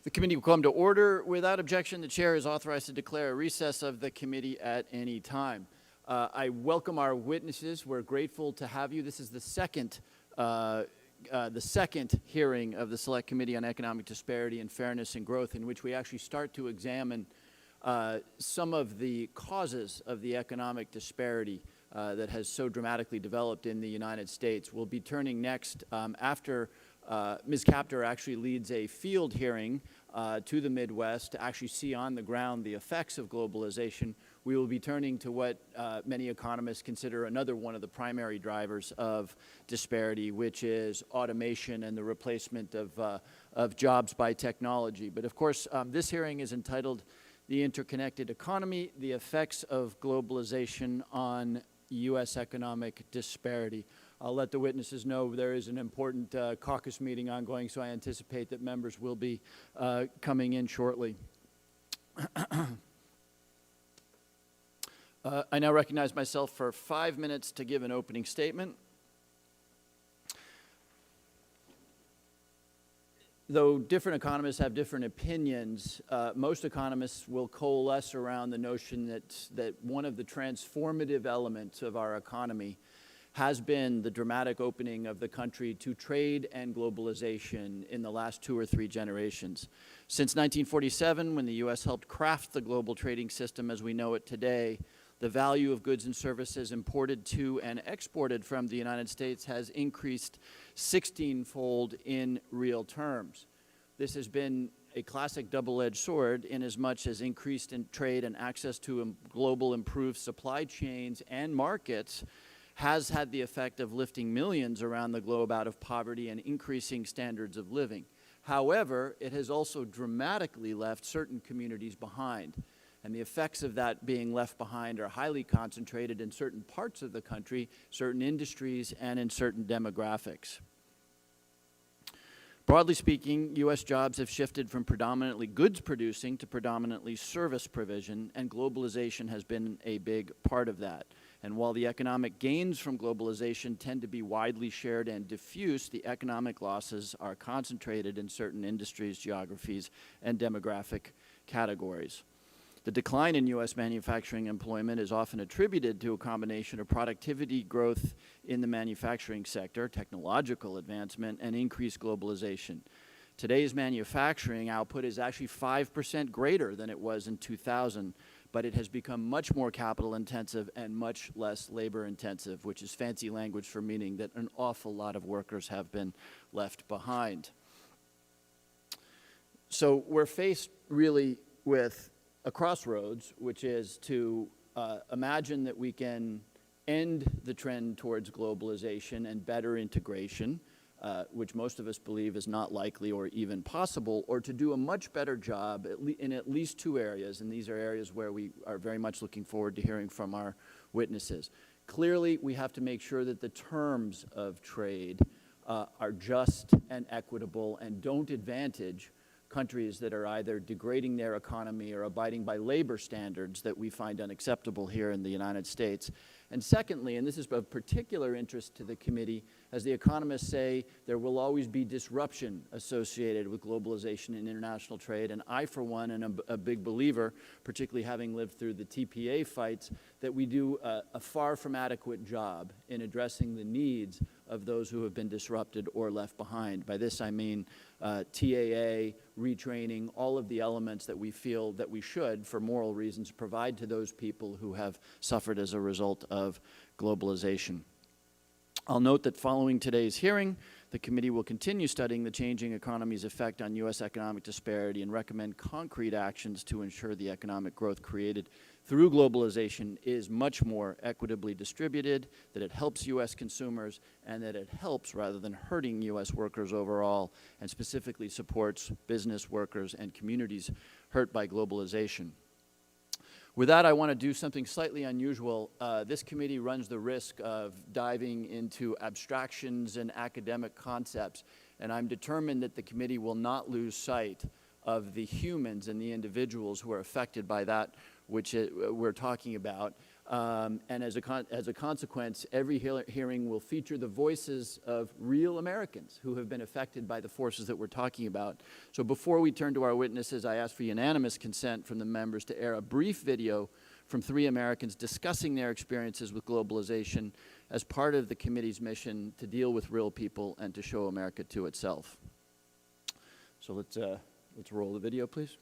The committee will come to order. Without objection, the chair is authorized to declare a recess of the committee at any time. I welcome our witnesses. We're grateful to have you. This is the second hearing of the Select Committee on Economic Disparity and Fairness and Growth, in which we actually start to examine some of the causes of the economic disparity that has so dramatically developed in the United States. We'll be turning next after Ms. Capter actually leads a field hearing to the Midwest to actually see on the ground the effects of globalization. We will be turning to what many economists consider another one of the primary drivers of disparity, which is automation and the replacement of jobs by technology. But of course, this hearing is entitled "The Interconnected Economy, the Effects of Globalization on U.S. Economic Disparity." I'll let the witnesses know there is an important caucus meeting ongoing, so I anticipate that members will be coming in shortly. I now recognize myself for 5 minutes to give an opening statement. Though different economists have different opinions, most economists will coalesce around the notion that one of the transformative elements of our economy has been the dramatic opening of the country to trade and globalization in the last 2 or 3 generations. Since 1947, when the U.S. helped craft the global trading system as we know it today, the value of goods and services imported to and exported from the United States has increased 16-fold in real terms. This has been a classic double-edged sword in as much as increased in trade and access to global improved supply chains and markets has had the effect of lifting millions around the globe out of poverty and increasing standards of living. However, it has also dramatically left certain communities behind. And the effects of that being left behind are highly concentrated in certain parts of the country, certain industries, and in certain demographics. Broadly speaking, U.S. jobs have shifted from predominantly goods producing to predominantly service provision, and globalization has been a big part of that. And while the economic gains from globalization tend to be widely shared and diffuse, the economic losses are concentrated in certain industries, geographies, and demographic categories. The decline in U.S. manufacturing employment is often attributed to a combination of productivity growth in the manufacturing sector, technological advancement, and increased globalization. Today's manufacturing output is actually 5% greater than it was in 2000, but it has become much more capital intensive and much less labor intensive, which is fancy language for meaning that an awful lot of workers have been left behind. So we're faced really with a crossroads, which is to imagine that we can end the trend towards globalization and better integration, which most of us believe is not likely or even possible, or to do a much better job in at least 2 areas, and these are areas where we are very much looking forward to hearing from our witnesses. Clearly, we have to make sure that the terms of trade are just and equitable and don't advantage countries that are either degrading their economy or abiding by labor standards that we find unacceptable here in the United States. And secondly, and this is of particular interest to the committee, as the economists say, there will always be disruption associated with globalization and international trade. And I, for one, am a big believer, particularly having lived through the TPA fights, that we do a far from adequate job in addressing the needs of those who have been disrupted or left behind. By this I mean TAA, retraining, all of the elements that we feel that we should, for moral reasons, provide to those people who have suffered as a result of globalization. I'll note that following today's hearing, the committee will continue studying the changing economy's effect on U.S. economic disparity and recommend concrete actions to ensure the economic growth created through globalization is much more equitably distributed, that it helps U.S. consumers, and that it helps rather than hurting U.S. workers overall, and specifically supports business workers and communities hurt by globalization. With that, I want to do something slightly unusual. This committee runs the risk of diving into abstractions and academic concepts, and I'm determined that the committee will not lose sight of the humans and the individuals who are affected by that which we're talking about. And as a consequence, every hearing will feature the voices of real Americans who have been affected by the forces that we're talking about. So before we turn to our witnesses, I ask for unanimous consent from the members to air a brief video from 3 Americans discussing their experiences with globalization as part of the committee's mission to deal with real people and to show America to itself. So let's roll the video, please.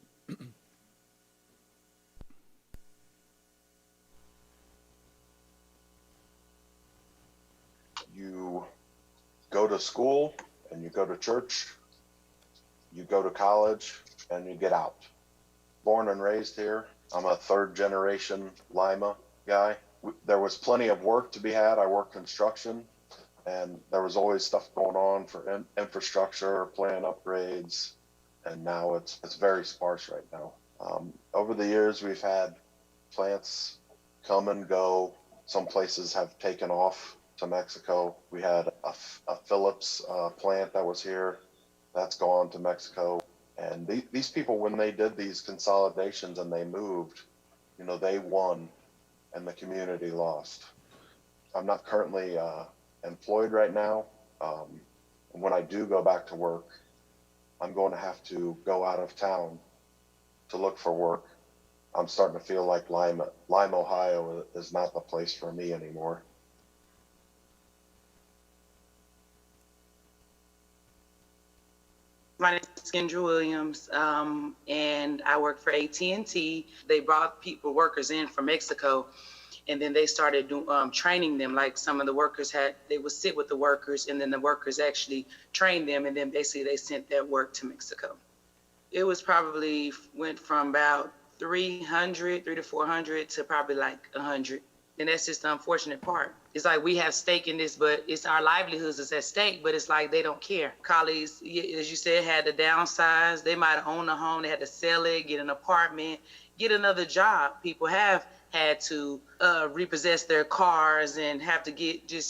You go to school and you go to church, you go to college and you get out. Born and raised here, I'm a 3rd generation Lima guy. There was plenty of work to be had. I worked construction and there was always stuff going on for infrastructure, plan upgrades, and now it's very sparse right now. Over the years, we've had plants come and go. Some places have taken off to Mexico. We had a Phillips plant that was here, that's gone to Mexico. And these people, when they did these consolidations and they moved, you know, they won and the community lost. I'm not currently employed right now. And when I do go back to work, I'm going to have to go out of town to look for work. I'm starting to feel like Lima, Ohio is not the place for me anymore. My name is Kendra Williams, and I work for AT&T. They brought workers in from Mexico, and then they started training them. Like some of the workers they would sit with the workers, and then the workers actually trained them, and then basically they sent that work to Mexico. It was probably went from about 3 to 400 to probably like 100. And that's just the unfortunate part. It's like we have stake in this, but it's our livelihoods is at stake, but it's like they don't care. Colleagues, as you said, had to downsize. They might have owned a home. They had to sell it, get an apartment, get another job. People have had to repossess their cars and have to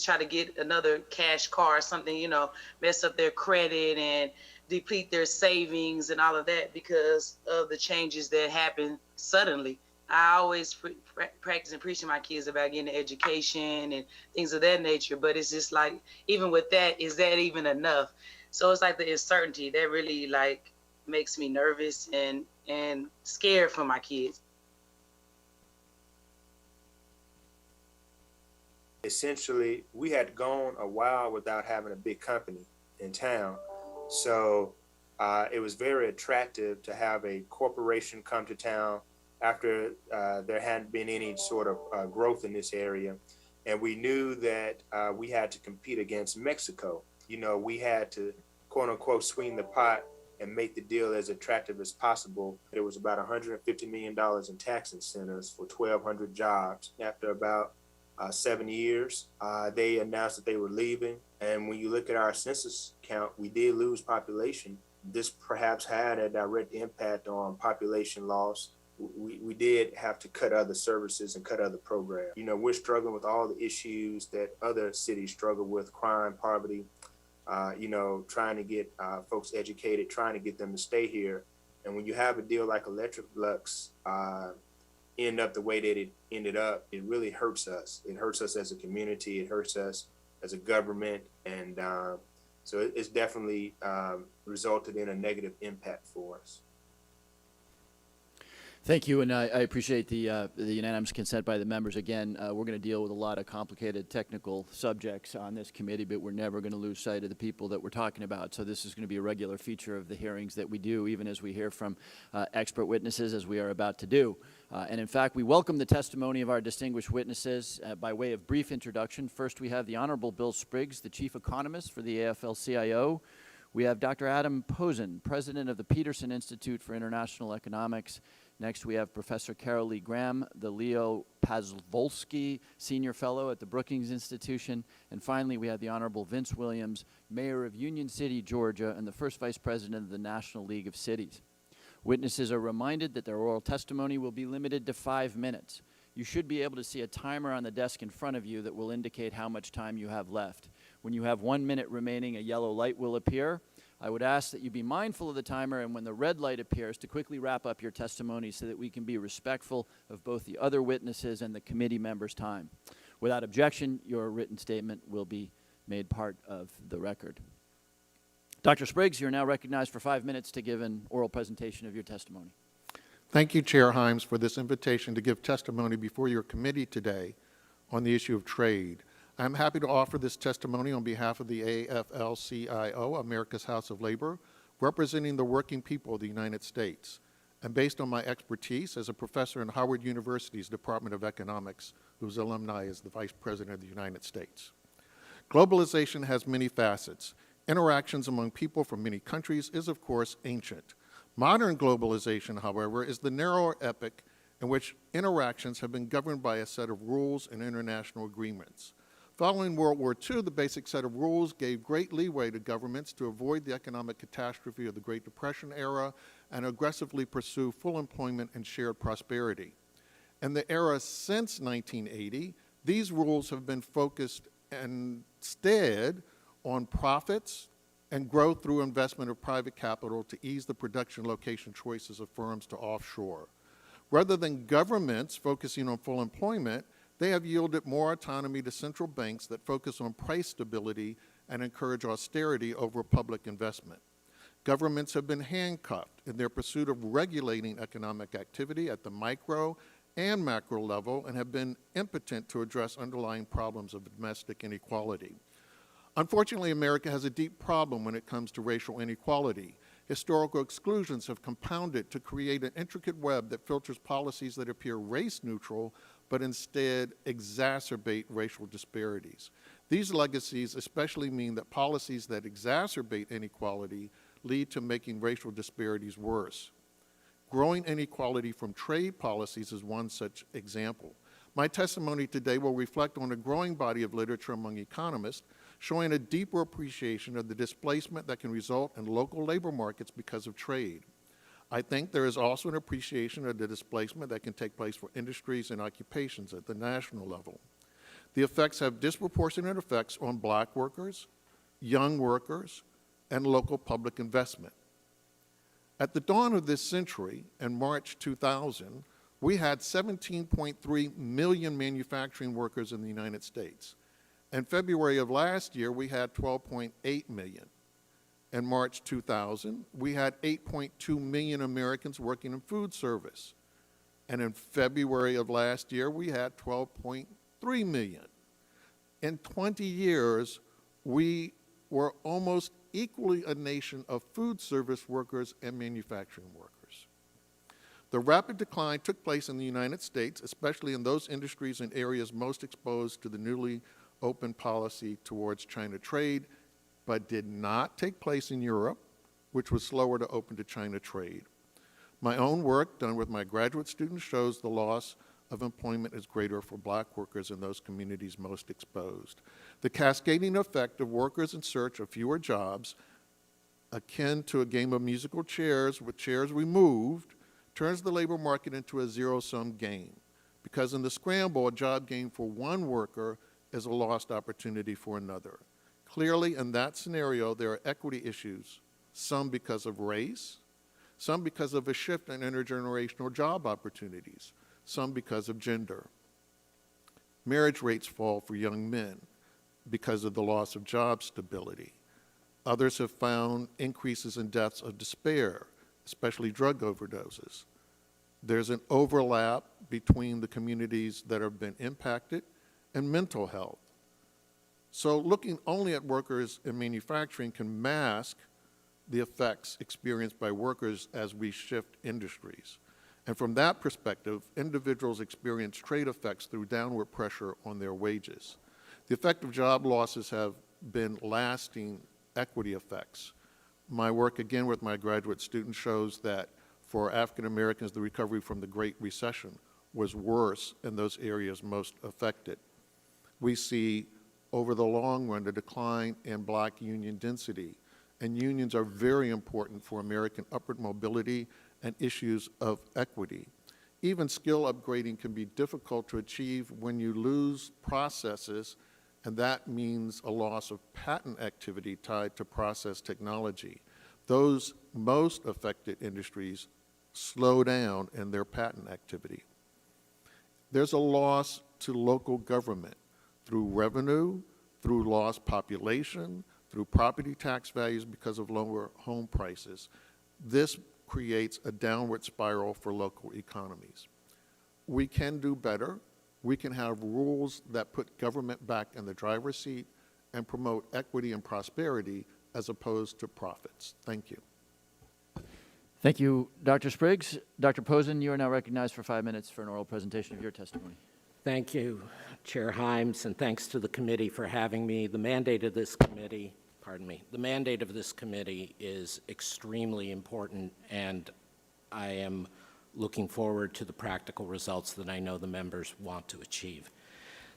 try to get another cash car, something, you know, mess up their credit and deplete their savings and all of that because of the changes that happen suddenly. I always practice and preach to my kids about getting an education and things of that nature, but it's just like, even with that, is that even enough? So it's like the uncertainty that really like makes me nervous and scared for my kids. Essentially, we had gone a while without having a big company in town. So it was very attractive to have a corporation come to town after there hadn't been any sort of growth in this area. And we knew that we had to compete against Mexico. You know, we had to, quote unquote, swing the pot and make the deal as attractive as possible. There was about $150 million in tax incentives for 1,200 jobs. After about 7 years, they announced that they were leaving. And when you look at our census count, we did lose population. This perhaps had a direct impact on population loss. We did have to cut other services and cut other programs. You know, we're struggling with all the issues that other cities struggle with: crime, poverty, you know, trying to get folks educated, trying to get them to stay here. And when you have a deal like Electrolux end up the way that it ended up, it really hurts us. It hurts us as a community. It hurts us as a government. And so it's definitely resulted in a negative impact for us. Thank you, and I appreciate the unanimous consent by the members. Again, we're going to deal with a lot of complicated technical subjects on this committee, but we're never going to lose sight of the people that we're talking about. So this is going to be a regular feature of the hearings that we do, even as we hear from expert witnesses, as we are about to do. And in fact, we welcome the testimony of our distinguished witnesses. By way of brief introduction, first we have the Honorable Bill Spriggs, the Chief Economist for the AFL-CIO. We have Dr. Adam Posen, President of the Peterson Institute for International Economics. Next, we have Professor Carol Lee Graham, the Leo Pazvolsky Senior Fellow at the Brookings Institution. And finally, we have the Honorable Vince Williams, Mayor of Union City, Georgia, and the first Vice President of the National League of Cities. Witnesses are reminded that their oral testimony will be limited to 5 minutes. You should be able to see a timer on the desk in front of you that will indicate how much time you have left. When you have 1 minute remaining, a yellow light will appear. I would ask that you be mindful of the timer, and when the red light appears, to quickly wrap up your testimony so that we can be respectful of both the other witnesses and the committee members' time. Without objection, your written statement will be made part of the record. Dr. Spriggs, you're now recognized for 5 minutes to give an oral presentation of your testimony. Thank you, Chair Himes, for this invitation to give testimony before your committee today on the issue of trade. I'm happy to offer this testimony on behalf of the AFL-CIO, America's House of Labor, representing the working people of the United States, and based on my expertise as a professor in Howard University's Department of Economics, whose alumni is the Vice President of the United States. Globalization has many facets. Interactions among people from many countries is, of course, ancient. Modern globalization, however, is the narrower epoch in which interactions have been governed by a set of rules and international agreements. Following World War II, the basic set of rules gave great leeway to governments to avoid the economic catastrophe of the Great Depression era and aggressively pursue full employment and shared prosperity. In the era since 1980, these rules have been focused instead on profits and growth through investment of private capital to ease the production location choices of firms to offshore. Rather than governments focusing on full employment, they have yielded more autonomy to central banks that focus on price stability and encourage austerity over public investment. Governments have been handcuffed in their pursuit of regulating economic activity at the micro and macro level and have been impotent to address underlying problems of domestic inequality. Unfortunately, America has a deep problem when it comes to racial inequality. Historical exclusions have compounded to create an intricate web that filters policies that appear race neutral but instead exacerbate racial disparities. These legacies especially mean that policies that exacerbate inequality lead to making racial disparities worse. Growing inequality from trade policies is one such example. My testimony today will reflect on a growing body of literature among economists showing a deeper appreciation of the displacement that can result in local labor markets because of trade. I think there is also an appreciation of the displacement that can take place for industries and occupations at the national level. The effects have disproportionate effects on black workers, young workers, and local public investment. At the dawn of this century, in March 2000, we had 17.3 million manufacturing workers in the United States. In February of last year, we had 12.8 million. In March 2000, we had 8.2 million Americans working in food service. And in February of last year, we had 12.3 million. In 20 years, we were almost equally a nation of food service workers and manufacturing workers. The rapid decline took place in the United States, especially in those industries and areas most exposed to the newly open policy towards China trade, but did not take place in Europe, which was slower to open to China trade. My own work done with my graduate students shows the loss of employment is greater for black workers in those communities most exposed. The cascading effect of workers in search of fewer jobs, akin to a game of musical chairs with chairs removed, turns the labor market into a zero-sum game, because in the scramble, a job gain for one worker is a lost opportunity for another. Clearly, in that scenario, there are equity issues, some because of race, some because of a shift in intergenerational job opportunities, some because of gender. Marriage rates fall for young men because of the loss of job stability. Others have found increases in deaths of despair, especially drug overdoses. There's an overlap between the communities that have been impacted and mental health. So looking only at workers in manufacturing can mask the effects experienced by workers as we shift industries. And from that perspective, individuals experience trade effects through downward pressure on their wages. The effect of job losses have been lasting equity effects. My work, again, with my graduate students shows that for African Americans, the recovery from the Great Recession was worse in those areas most affected. We see over the long run the decline in black union density, and unions are very important for American upward mobility and issues of equity. Even skill upgrading can be difficult to achieve when you lose processes, and that means a loss of patent activity tied to process technology. those most affected industries slow down in their patent activity. There's a loss to local government through revenue, through lost population, through property tax values because of lower home prices. This creates a downward spiral for local economies. We can do better. We can have rules that put government back in the driver's seat and promote equity and prosperity as opposed to profits. Thank you. Thank you, Dr. Spriggs. Dr. Posen, you are now recognized for 5 minutes for an oral presentation of your testimony. Thank you, Chair Himes, and thanks to the committee for having me. The mandate of this committee is extremely important, and I am looking forward to the practical results that I know the members want to achieve.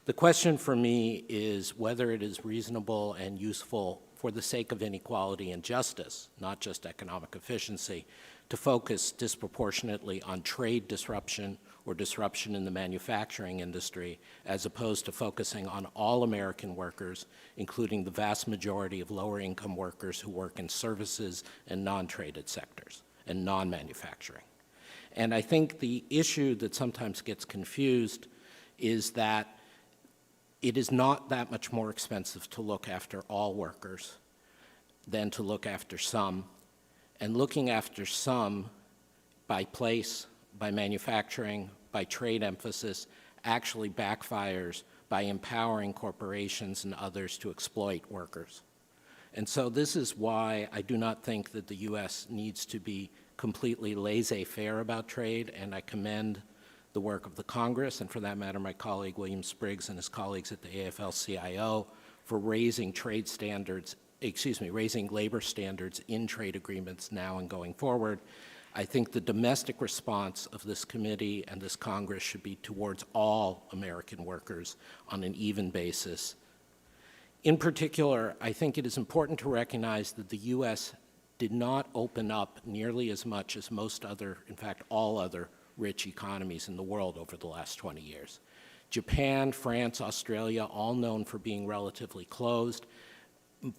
The question for me is whether it is reasonable and useful for the sake of inequality and justice, not just economic efficiency, to focus disproportionately on trade disruption or disruption in the manufacturing industry, as opposed to focusing on all American workers, including the vast majority of lower-income workers who work in services and non-traded sectors and non-manufacturing. And I think the issue that sometimes gets confused is that it is not that much more expensive to look after all workers than to look after some. And looking after some by place, by manufacturing, by trade emphasis, actually backfires by empowering corporations and others to exploit workers. And so this is why I do not think that the U.S. needs to be completely laissez-faire about trade, and I commend the work of the Congress, and for that matter, my colleague William Spriggs and his colleagues at the AFL-CIO for raising raising labor standards in trade agreements now and going forward. I think the domestic response of this committee and this Congress should be towards all American workers on an even basis. In particular, I think it is important to recognize that the U.S. did not open up nearly as much as most other, in fact, all other rich economies in the world over the last 20 years. Japan, France, Australia, all known for being relatively closed,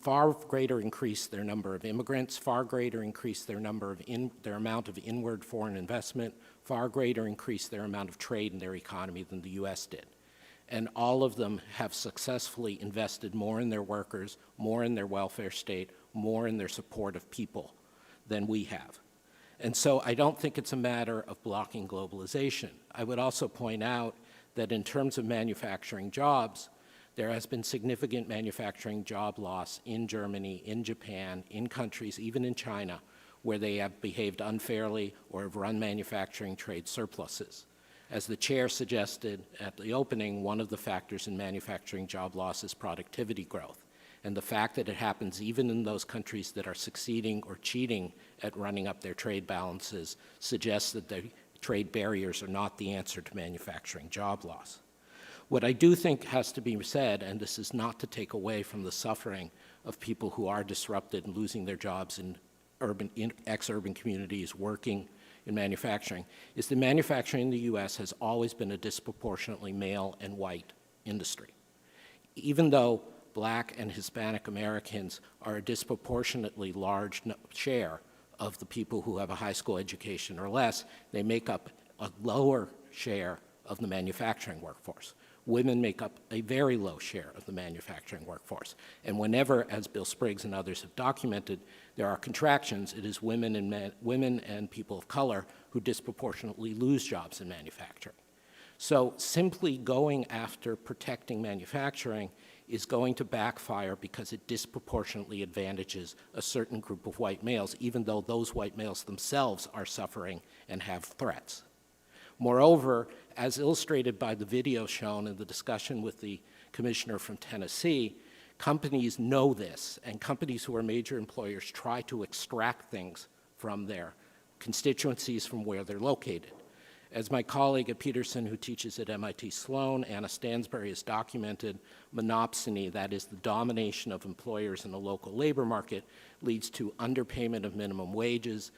far greater increase their number of immigrants, far greater increase their amount of inward foreign investment, far greater increase their amount of trade in their economy than the U.S. did. And all of them have successfully invested more in their workers, more in their welfare state, more in their support of people than we have. And so I don't think it's a matter of blocking globalization. I would also point out that in terms of manufacturing jobs, there has been significant manufacturing job loss in Germany, in Japan, in countries, even in China, where they have behaved unfairly or have run manufacturing trade surpluses. As the chair suggested at the opening, one of the factors in manufacturing job loss is productivity growth. And the fact that it happens even in those countries that are succeeding or cheating at running up their trade balances suggests that the trade barriers are not the answer to manufacturing job loss. What I do think has to be said, and this is not to take away from the suffering of people who are disrupted and losing their jobs in ex-urban communities working in manufacturing, is that manufacturing in the U.S. has always been a disproportionately male and white industry. Even though Black and Hispanic Americans are a disproportionately large share of the people who have a high school education or less, they make up a lower share of the manufacturing workforce. Women make up a very low share of the manufacturing workforce. And whenever, as Bill Spriggs and others have documented, there are contractions, it is women and people of color who disproportionately lose jobs in manufacturing. So simply going after protecting manufacturing is going to backfire because it disproportionately advantages a certain group of white males, even though those white males themselves are suffering and have threats. Moreover, as illustrated by the video shown in the discussion with the commissioner from Tennessee, companies know this, and companies who are major employers try to extract things from their constituencies from where they're located. As my colleague at Peterson, who teaches at MIT Sloan, Anna Stansbury, has documented, monopsony, that is the domination of employers in the local labor market, leads to underpayment of minimum wages,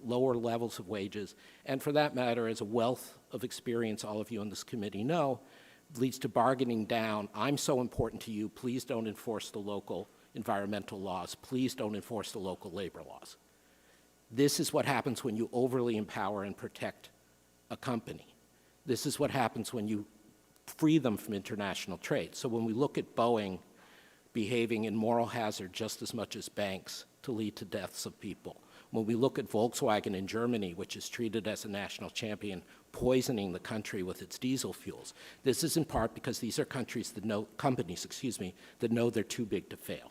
lower levels of wages, and for that matter, as a wealth of experience all of you on this committee know, leads to bargaining down. I'm so important to you, please don't enforce the local environmental laws. Please don't enforce the local labor laws. This is what happens when you overly empower and protect a company. This is what happens when you free them from international trade. So when we look at Boeing behaving in moral hazard just as much as banks to lead to deaths of people, when we look at Volkswagen in Germany, which is treated as a national champion, poisoning the country with its diesel fuels, this is in part because these are companies that know they're too big to fail.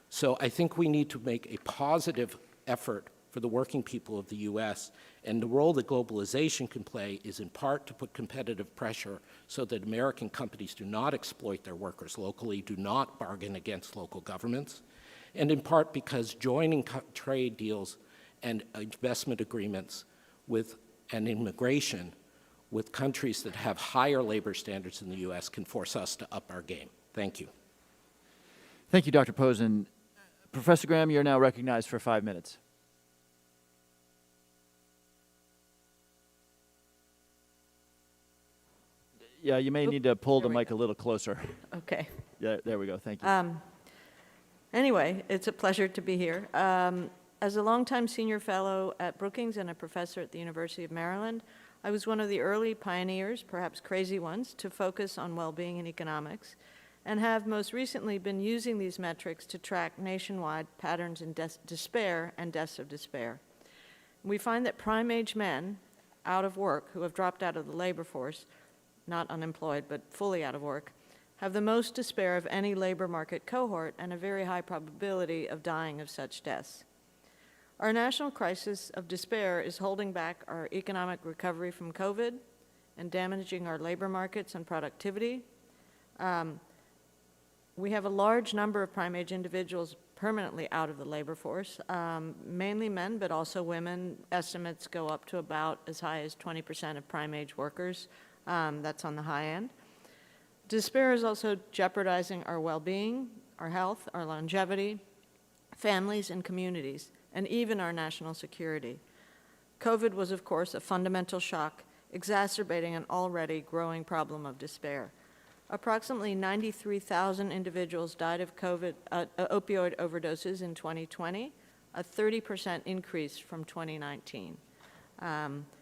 So I think we need to make a positive effort for the working people of the U.S., and the role that globalization can play is in part to put competitive pressure so that American companies do not exploit their workers locally, do not bargain against local governments, and in part because joining trade deals and investment agreements with and immigration with countries that have higher labor standards than the U.S. can force us to up our game. Thank you. Thank you, Dr. Posen. Professor Graham, you're now recognized for 5 minutes. Yeah, you may need to pull the mic a little closer. Okay. Yeah, there we go. Thank you. Anyway, it's a pleasure to be here. As a longtime senior fellow at Brookings and a professor at the University of Maryland, I was one of the early pioneers, perhaps crazy ones, to focus on well-being and economics, and have most recently been using these metrics to track nationwide patterns in despair and deaths of despair. We find that prime-age men out of work who have dropped out of the labor force, not unemployed, but fully out of work, have the most despair of any labor market cohort and a very high probability of dying of such deaths. Our national crisis of despair is holding back our economic recovery from COVID and damaging our labor markets and productivity. We have a large number of prime-age individuals permanently out of the labor force, mainly men, but also women. Estimates go up to about as high as 20% of prime-age workers. That's on the high end. Despair is also jeopardizing our well-being, our health, our longevity, families and communities, and even our national security. COVID was, of course, a fundamental shock, exacerbating an already growing problem of despair. Approximately 93,000 individuals died of opioid overdoses in 2020, a 30% increase from 2019.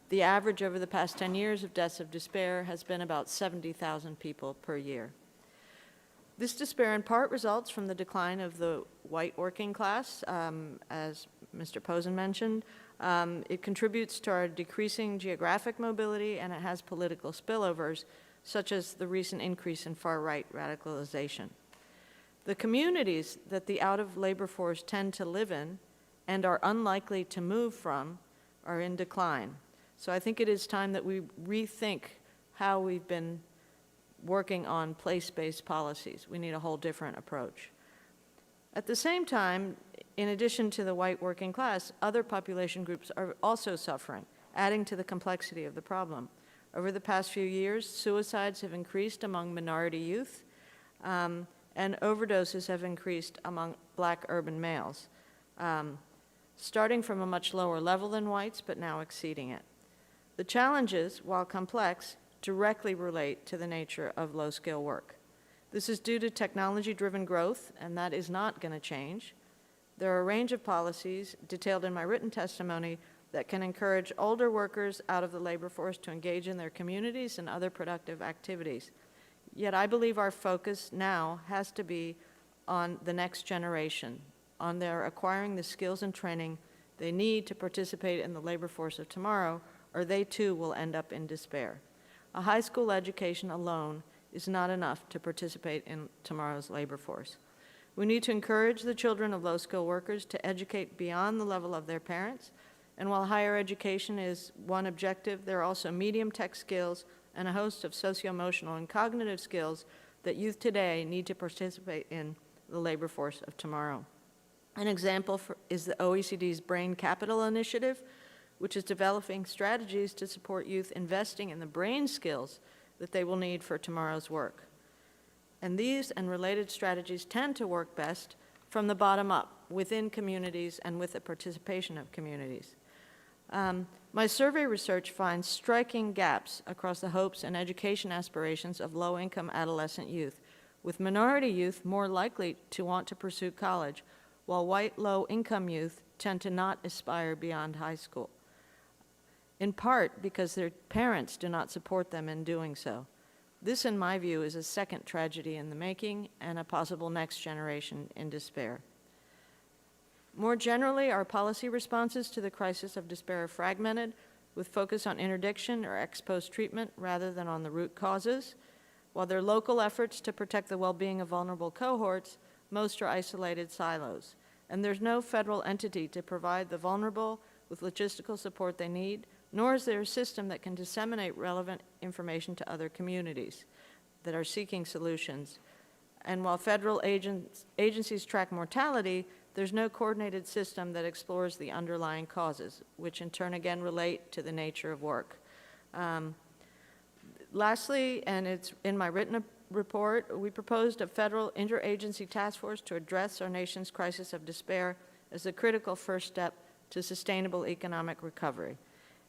The average over the past 10 years of deaths of despair has been about 70,000 people per year. This despair in part results from the decline of the white working class, as Mr. Posen mentioned. It contributes to our decreasing geographic mobility, and it has political spillovers, such as the recent increase in far-right radicalization. The communities that the out-of-labor force tend to live in and are unlikely to move from are in decline. So I think it is time that we rethink how we've been working on place-based policies. We need a whole different approach. At the same time, in addition to the white working class, other population groups are also suffering, adding to the complexity of the problem. Over the past few years, suicides have increased among minority youth, and overdoses have increased among Black urban males, starting from a much lower level than whites, but now exceeding it. The challenges, while complex, directly relate to the nature of low-skill work. This is due to technology-driven growth, and that is not going to change. There are a range of policies detailed in my written testimony that can encourage older workers out of the labor force to engage in their communities and other productive activities. Yet I believe our focus now has to be on the next generation, on their acquiring the skills and training they need to participate in the labor force of tomorrow, or they too will end up in despair. A high school education alone is not enough to participate in tomorrow's labor force. We need to encourage the children of low-skill workers to educate beyond the level of their parents, and while higher education is one objective, there are also medium tech skills and a host of socio-emotional and cognitive skills that youth today need to participate in the labor force of tomorrow. An example is the OECD's Brain Capital Initiative, which is developing strategies to support youth investing in the brain skills that they will need for tomorrow's work. And these and related strategies tend to work best from the bottom up, within communities and with the participation of communities. My survey research finds striking gaps across the hopes and education aspirations of low-income adolescent youth, with minority youth more likely to want to pursue college, while white low-income youth tend to not aspire beyond high school, in part because their parents do not support them in doing so. This, in my view, is a second tragedy in the making and a possible next generation in despair. More generally, our policy responses to the crisis of despair are fragmented, with focus on interdiction or ex post treatment rather than on the root causes. While there are local efforts to protect the well-being of vulnerable cohorts, most are isolated silos. And there's no federal entity to provide the vulnerable with logistical support they need, nor is there a system that can disseminate relevant information to other communities that are seeking solutions. And while federal agencies track mortality, there's no coordinated system that explores the underlying causes, which in turn again relate to the nature of work. Lastly, and it's in my written report, we proposed a federal interagency task force to address our nation's crisis of despair as a critical first step to sustainable economic recovery.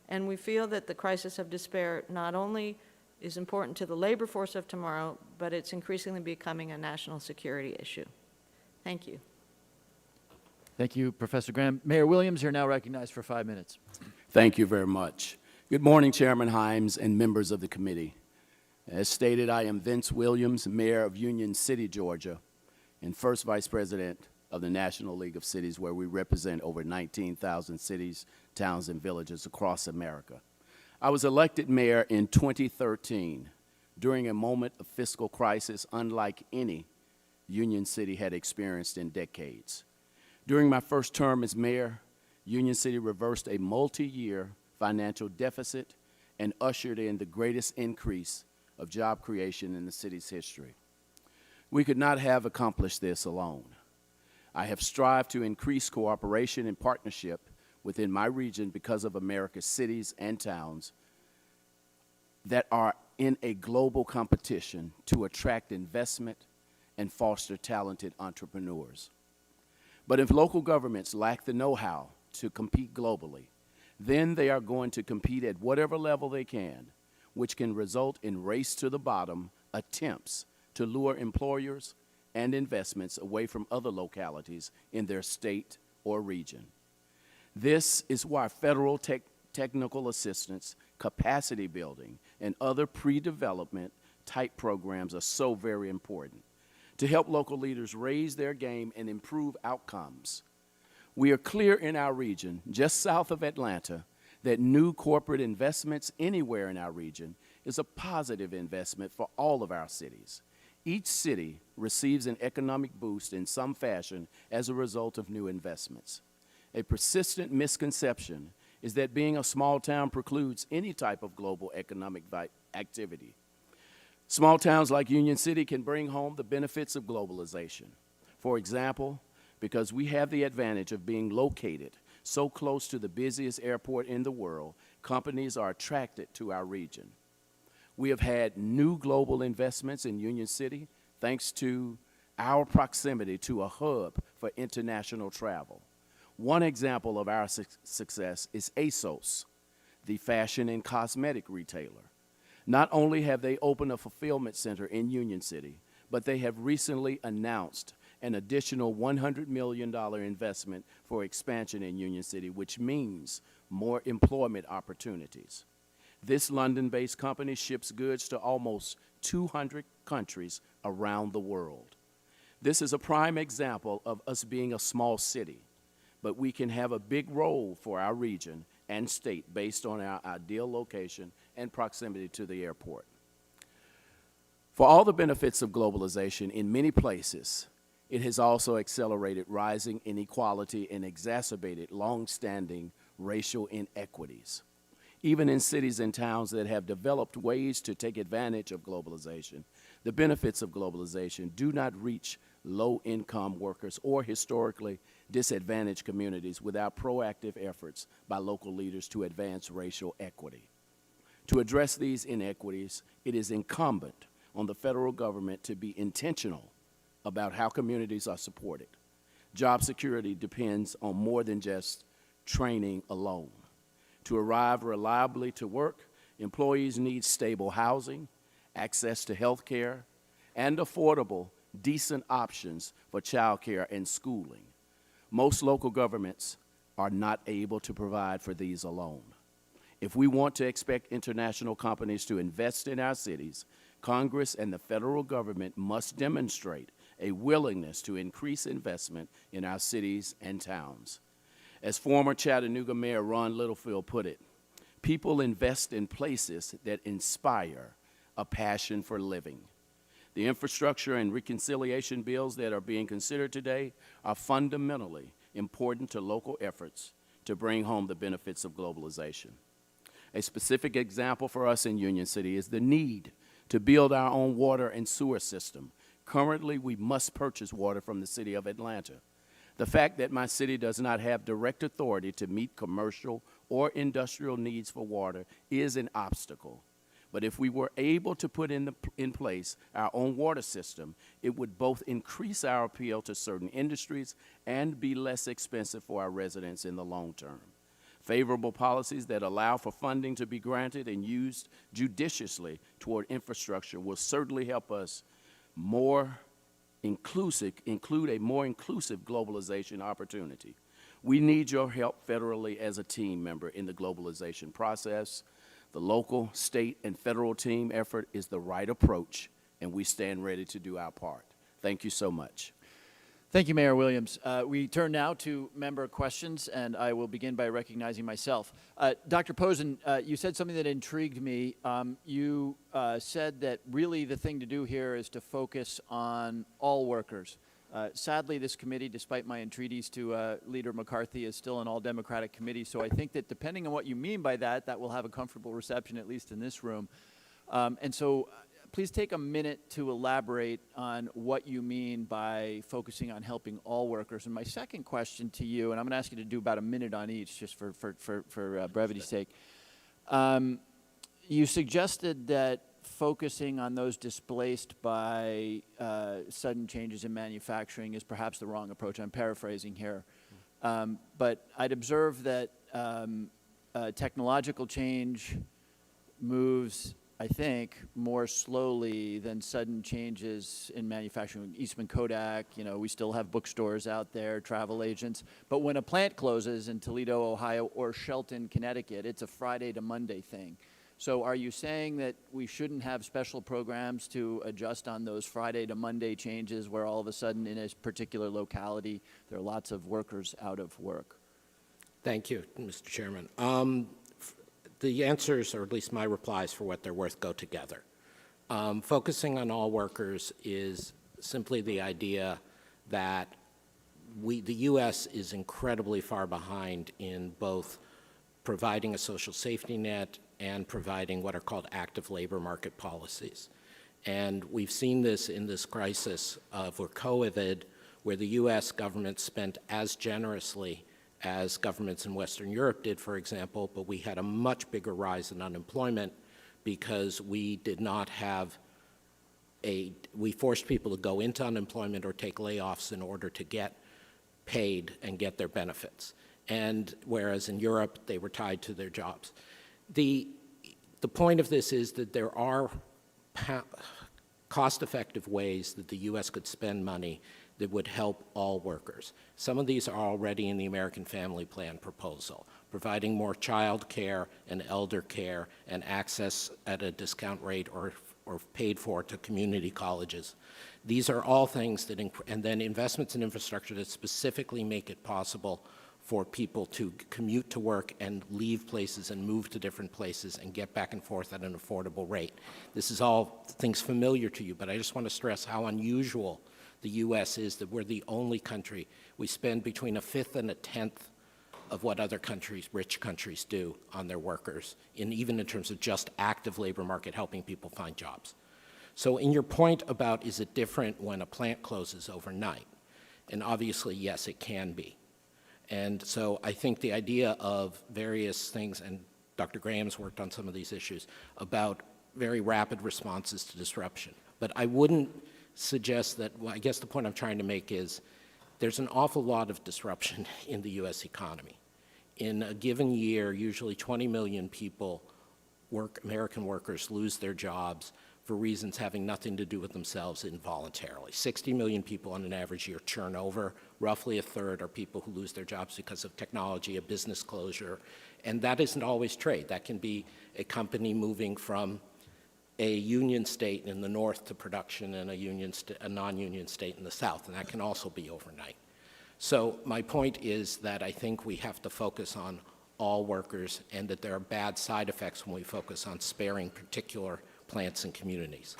And we feel that the crisis of despair not only is important to the labor force of tomorrow, but it's increasingly becoming a national security issue. Thank you. Thank you, Professor Graham. Mayor Williams, you're now recognized for 5 minutes. Thank you very much. Good morning, Chairman Himes and members of the committee. As stated, I am Vince Williams, Mayor of Union City, Georgia, and first Vice President of the National League of Cities, where we represent over 19,000 cities, towns, and villages across America. I was elected mayor in 2013 during a moment of fiscal crisis unlike any Union City had experienced in decades. During my first term as mayor, Union City reversed a multi-year financial deficit and ushered in the greatest increase of job creation in the city's history. We could not have accomplished this alone. I have strived to increase cooperation and partnership within my region because of America's cities and towns that are in a global competition to attract investment and foster talented entrepreneurs. But if local governments lack the know-how to compete globally, then they are going to compete at whatever level they can, which can result in race-to-the-bottom attempts to lure employers and investments away from other localities in their state or region. This is why federal technical assistance, capacity building, and other pre-development type programs are so very important to help local leaders raise their game and improve outcomes. We are clear in our region, just south of Atlanta, that new corporate investments anywhere in our region is a positive investment for all of our cities. Each city receives an economic boost in some fashion as a result of new investments. A persistent misconception is that being a small town precludes any type of global economic activity. Small towns like Union City can bring home the benefits of globalization. For example, because we have the advantage of being located so close to the busiest airport in the world, companies are attracted to our region. We have had new global investments in Union City thanks to our proximity to a hub for international travel. One example of our success is ASOS, the fashion and cosmetic retailer. Not only have they opened a fulfillment center in Union City, but they have recently announced an additional $100 million investment for expansion in Union City, which means more employment opportunities. This London-based company ships goods to almost 200 countries around the world. This is a prime example of us being a small city, but we can have a big role for our region and state based on our ideal location and proximity to the airport. For all the benefits of globalization, in many places, it has also accelerated rising inequality and exacerbated long-standing racial inequities. Even in cities and towns that have developed ways to take advantage of globalization, the benefits of globalization do not reach low-income workers or historically disadvantaged communities without proactive efforts by local leaders to advance racial equity. To address these inequities, it is incumbent on the federal government to be intentional about how communities are supported. Job security depends on more than just training alone. To arrive reliably to work, employees need stable housing, access to health care, and affordable, decent options for childcare and schooling. Most local governments are not able to provide for these alone. If we want to expect international companies to invest in our cities, Congress and the federal government must demonstrate a willingness to increase investment in our cities and towns. As former Chattanooga Mayor Ron Littlefield put it, people invest in places that inspire a passion for living. The infrastructure and reconciliation bills that are being considered today are fundamentally important to local efforts to bring home the benefits of globalization. A specific example for us in Union City is the need to build our own water and sewer system. Currently, we must purchase water from the city of Atlanta. The fact that my city does not have direct authority to meet commercial or industrial needs for water is an obstacle. But if we were able to put in place our own water system, it would both increase our appeal to certain industries and be less expensive for our residents in the long term. Favorable policies that allow for funding to be granted and used judiciously toward infrastructure will certainly help us include a more inclusive globalization opportunity. We need your help federally as a team member in the globalization process. The local, state, and federal team effort is the right approach, and we stand ready to do our part. Thank you so much. Thank you, Mayor Williams. We turn now to member questions, and I will begin by recognizing myself. Dr. Posen, you said something that intrigued me. You said that really the thing to do here is to focus on all workers. Sadly, this committee, despite my entreaties to Leader McCarthy, is still an all-Democratic committee, so I think that depending on what you mean by that, that will have a comfortable reception, at least in this room. And so please take a minute to elaborate on what you mean by focusing on helping all workers. And my second question to you, and I'm going to ask you to do about a minute on each, just for brevity's sake. You suggested that focusing on those displaced by sudden changes in manufacturing is perhaps the wrong approach. I'm paraphrasing here. But I'd observe that technological change moves, I think, more slowly than sudden changes in manufacturing. Eastman Kodak, you know, we still have bookstores out there, travel agents. But when a plant closes in Toledo, Ohio, or Shelton, Connecticut, it's a Friday to Monday thing. So are you saying that we shouldn't have special programs to adjust on those Friday to Monday changes where all of a sudden in a particular locality there are lots of workers out of work? Thank you, Mr. Chairman. The answers, or at least my replies for what they're worth, go together. Focusing on all workers is simply the idea that the U.S. is incredibly far behind in both providing a social safety net and providing what are called active labor market policies. And we've seen this in this crisis for COVID, where the U.S. government spent as generously as governments in Western Europe did, for example, but we had a much bigger rise in unemployment because we did not have we forced people to go into unemployment or take layoffs in order to get paid and get their benefits. And whereas in Europe, they were tied to their jobs. The point of this is that there are cost-effective ways that the U.S. could spend money that would help all workers. Some of these are already in the American Family Plan proposal, providing more child care and elder care and access at a discount rate or paid for to community colleges. These are all things that, and then investments in infrastructure that specifically make it possible for people to commute to work and leave places and move to different places and get back and forth at an affordable rate. This is all things familiar to you, but I just want to stress how unusual the U.S. is that we're the only country. We spend between 1/5 and 1/10 of what other countries, rich countries, do on their workers, even in terms of just active labor market, helping people find jobs. So in your point about is it different when a plant closes overnight, and obviously, yes, it can be. And so I think the idea of various things, and Dr. Graham's worked on some of these issues, about very rapid responses to disruption. But I wouldn't suggest that, well, I guess the point I'm trying to make is there's an awful lot of disruption in the U.S. economy. In a given year, usually 20 million people, American workers, lose their jobs for reasons having nothing to do with themselves involuntarily. 60 million people on an average year turn over. Roughly a third are people who lose their jobs because of technology, a business closure, and that isn't always trade. That can be a company moving from a union state in the north to production in a non-union state in the south, and that can also be overnight. So my point is that I think we have to focus on all workers and that there are bad side effects when we focus on sparing particular plants and communities.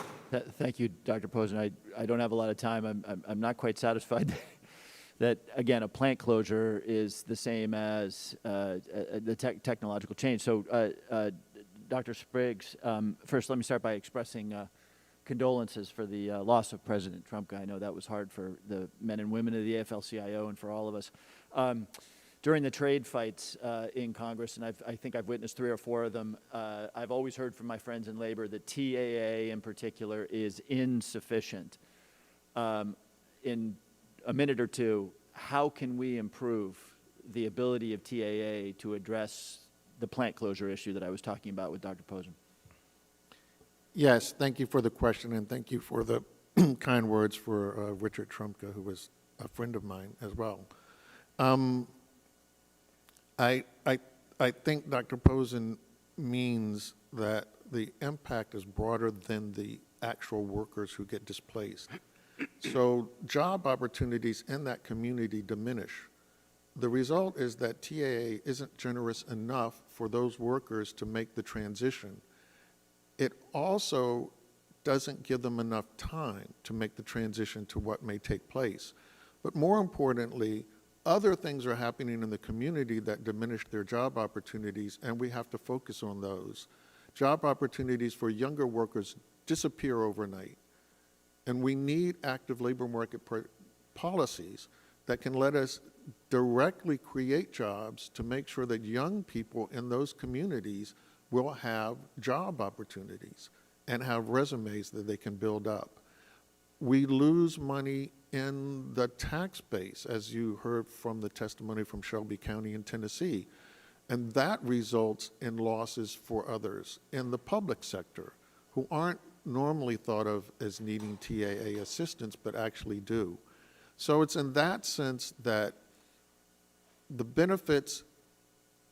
Thank you, Dr. Posen. I don't have a lot of time. I'm not quite satisfied that, again, a plant closure is the same as the technological change. So, Dr. Spriggs, first let me start by expressing condolences for the loss of President Trump. I know that was hard for the men and women of the AFL-CIO and for all of us. During the trade fights in Congress, and I think I've witnessed 3 or 4 of them, I've always heard from my friends in labor that TAA in particular is insufficient. In a minute or two, how can we improve the ability of TAA to address the plant closure issue that I was talking about with Dr. Posen? Yes, thank you for the question, and thank you for the kind words for Richard Trumka, who was a friend of mine as well. I think Dr. Posen means that the impact is broader than the actual workers who get displaced. So job opportunities in that community diminish. The result is that TAA isn't generous enough for those workers to make the transition. It also doesn't give them enough time to make the transition to what may take place. But more importantly, other things are happening in the community that diminish their job opportunities, and we have to focus on those. Job opportunities for younger workers disappear overnight, and we need active labor market policies that can let us directly create jobs to make sure that young people in those communities will have job opportunities and have resumes that they can build up. We lose money in the tax base, as you heard from the testimony from Shelby County in Tennessee, and that results in losses for others in the public sector who aren't normally thought of as needing TAA assistance, but actually do. So it's in that sense that the benefits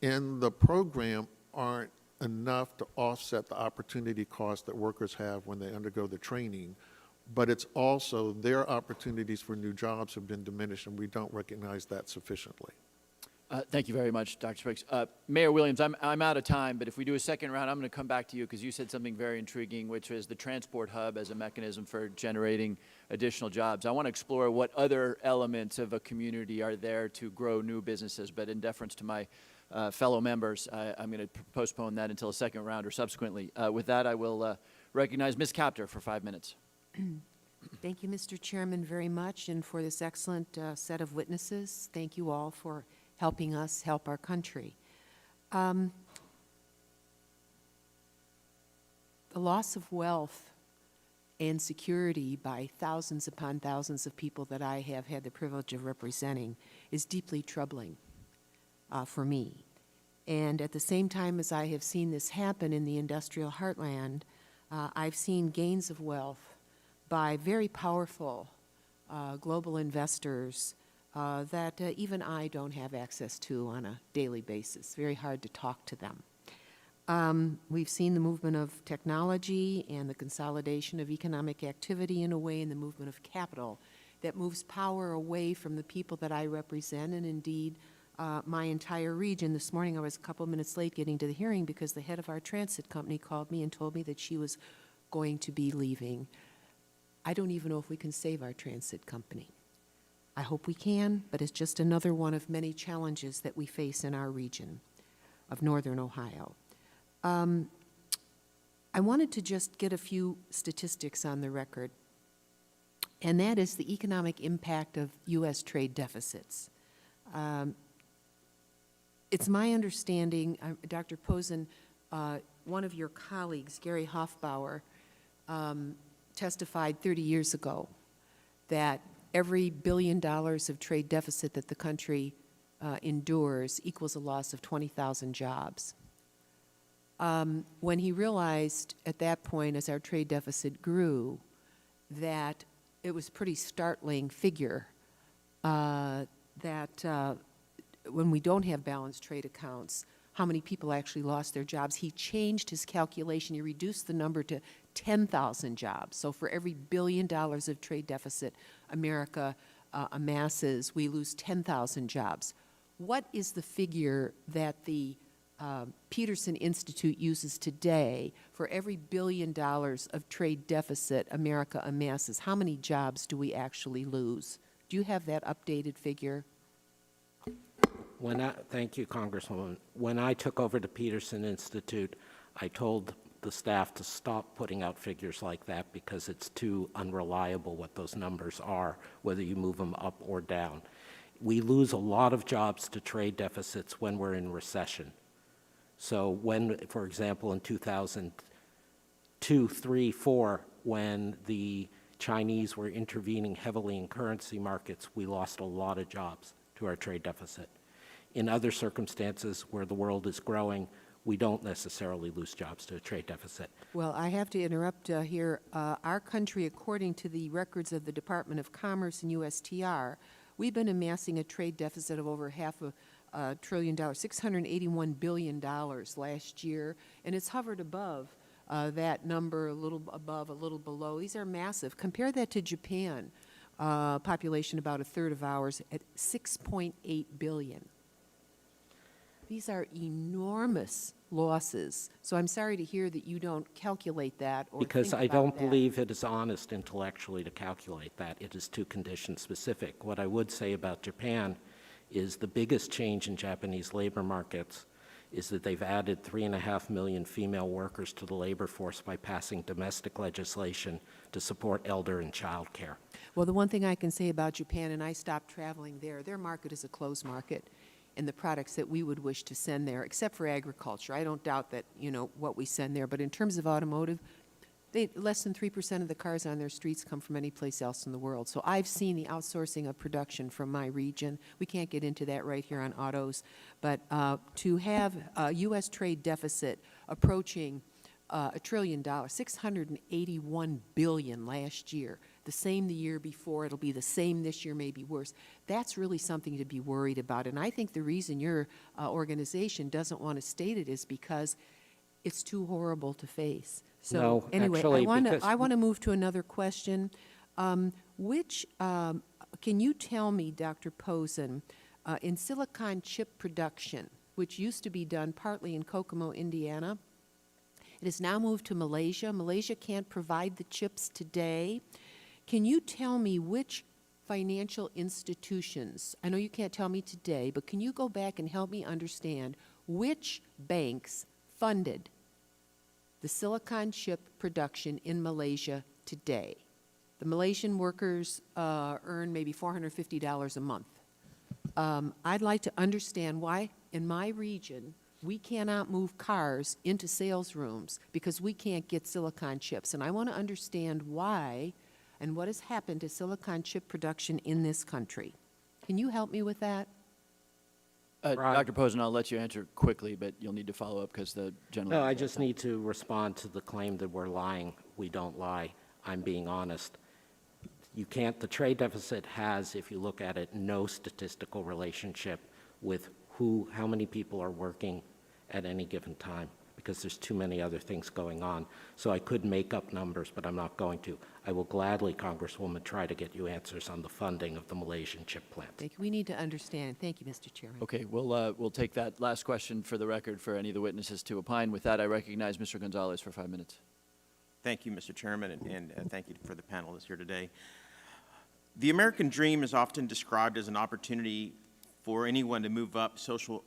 in the program aren't enough to offset the opportunity cost that workers have when they undergo the training, but it's also their opportunities for new jobs have been diminished, and we don't recognize that sufficiently. Thank you very much, Dr. Spriggs. Mayor Williams, I'm out of time, but if we do a second round, I'm going to come back to you because you said something very intriguing, which is the transport hub as a mechanism for generating additional jobs. I want to explore what other elements of a community are there to grow new businesses, but in deference to my fellow members, I'm going to postpone that until a second round or subsequently. With that, I will recognize Ms. Capter for 5 minutes. Thank you, Mr. Chairman, very much, and for this excellent set of witnesses. Thank you all for helping us help our country. The loss of wealth and security by thousands upon thousands of people that I have had the privilege of representing is deeply troubling for me. And at the same time as I have seen this happen in the industrial heartland, I've seen gains of wealth by very powerful global investors that even I don't have access to on a daily basis. Very hard to talk to them. We've seen the movement of technology and the consolidation of economic activity in a way, in the movement of capital that moves power away from the people that I represent, and indeed my entire region. This morning I was a couple of minutes late getting to the hearing because the head of our transit company called me and told me that she was going to be leaving. I don't even know if we can save our transit company. I hope we can, but it's just another one of many challenges that we face in our region of northern Ohio. I wanted to just get a few statistics on the record, and that is the economic impact of U.S. trade deficits. It's my understanding, Dr. Posen, one of your colleagues, Gary Hoffbauer, testified 30 years ago that every $1 billion of trade deficit that the country endures equals a loss of 20,000 jobs. when he realized at that point, as our trade deficit grew, that it was a pretty startling figure that when we don't have balanced trade accounts, how many people actually lost their jobs. He changed his calculation. He reduced the number to 10,000 jobs. So for every $1 billion of trade deficit America amasses, we lose 10,000 jobs. What is the figure that the Peterson Institute uses today for every $1 billion of trade deficit America amasses? How many jobs do we actually lose? Do you have that updated figure? Thank you, Congresswoman. When I took over the Peterson Institute, I told the staff to stop putting out figures like that because it's too unreliable what those numbers are, whether you move them up or down. We lose a lot of jobs to trade deficits when we're in recession. So when, for example, in 2002, 3, 4, when the Chinese were intervening heavily in currency markets, we lost a lot of jobs to our trade deficit. In other circumstances where the world is growing, we don't necessarily lose jobs to a trade deficit. Well, I have to interrupt here. Our country, according to the records of the Department of Commerce and USTR, we've been amassing a trade deficit of over $500 billion, $681 billion last year, and it's hovered above that number, a little above, a little below. These are massive. Compare that to Japan, population about a third of ours, at 6.8 billion. These are enormous losses. So I'm sorry to hear that you don't calculate that or because think I about don't that. believe it is honest intellectually to calculate that. It is too condition specific. What I would say about Japan is the biggest change in Japanese labor markets is that they've added 3.5 million female workers to the labor force by passing domestic legislation to support elder and child care. Well, the one thing I can say about Japan, and I stopped traveling there, their market is a closed market. And the products that we would wish to send there, except for agriculture. I don't doubt that, you know, what we send there. But in terms of automotive, less than 3% of the cars on their streets come from any place else in the world. So I've seen the outsourcing of production from my region. We can't get into that right here on autos. But to have a U.S. trade deficit approaching $1 trillion, $681 billion last year, the same the year before, it'll be the same this year, maybe worse. That's really something to be worried about. And I think the reason your organization doesn't want to state it is because it's too horrible to face. So No, anyway, actually, I want to move to another question. Can you tell me, Dr. Posen, in silicon chip production, which used to be done partly in Kokomo, Indiana, it has now moved to Malaysia. Malaysia can't provide the chips today. Can you tell me which financial institutions, I know you can't tell me today, but can you go back and help me understand which banks funded the silicon chip production in Malaysia today? The Malaysian workers earn maybe $450 a month. I'd like to understand why, in my region, we cannot move cars into sales rooms because we can't get silicon chips. And I want to understand why and what has happened to silicon chip production in this country. Can you help me with that? Dr. Posen, I'll let you answer quickly, but you'll need to follow up because the gentleman. No, I just need to respond to the claim that we're lying. We don't lie. I'm being honest. You can't, the trade deficit has, if you look at it, no statistical relationship with how many people are working at any given time, because there's too many other things going on. So I could make up numbers, but I'm not going to. I will gladly, Congresswoman, try to get you answers on the funding of the Malaysian chip plant. Thank you. We need to understand. Thank you, Mr. Chairman. Okay, we'll take that last question for the record for any of the witnesses to opine. With that, I recognize Mr. Gonzalez for 5 minutes. Thank you, Mr. Chairman, and thank you for the panelists here today. The American dream is often described as an opportunity for anyone to move up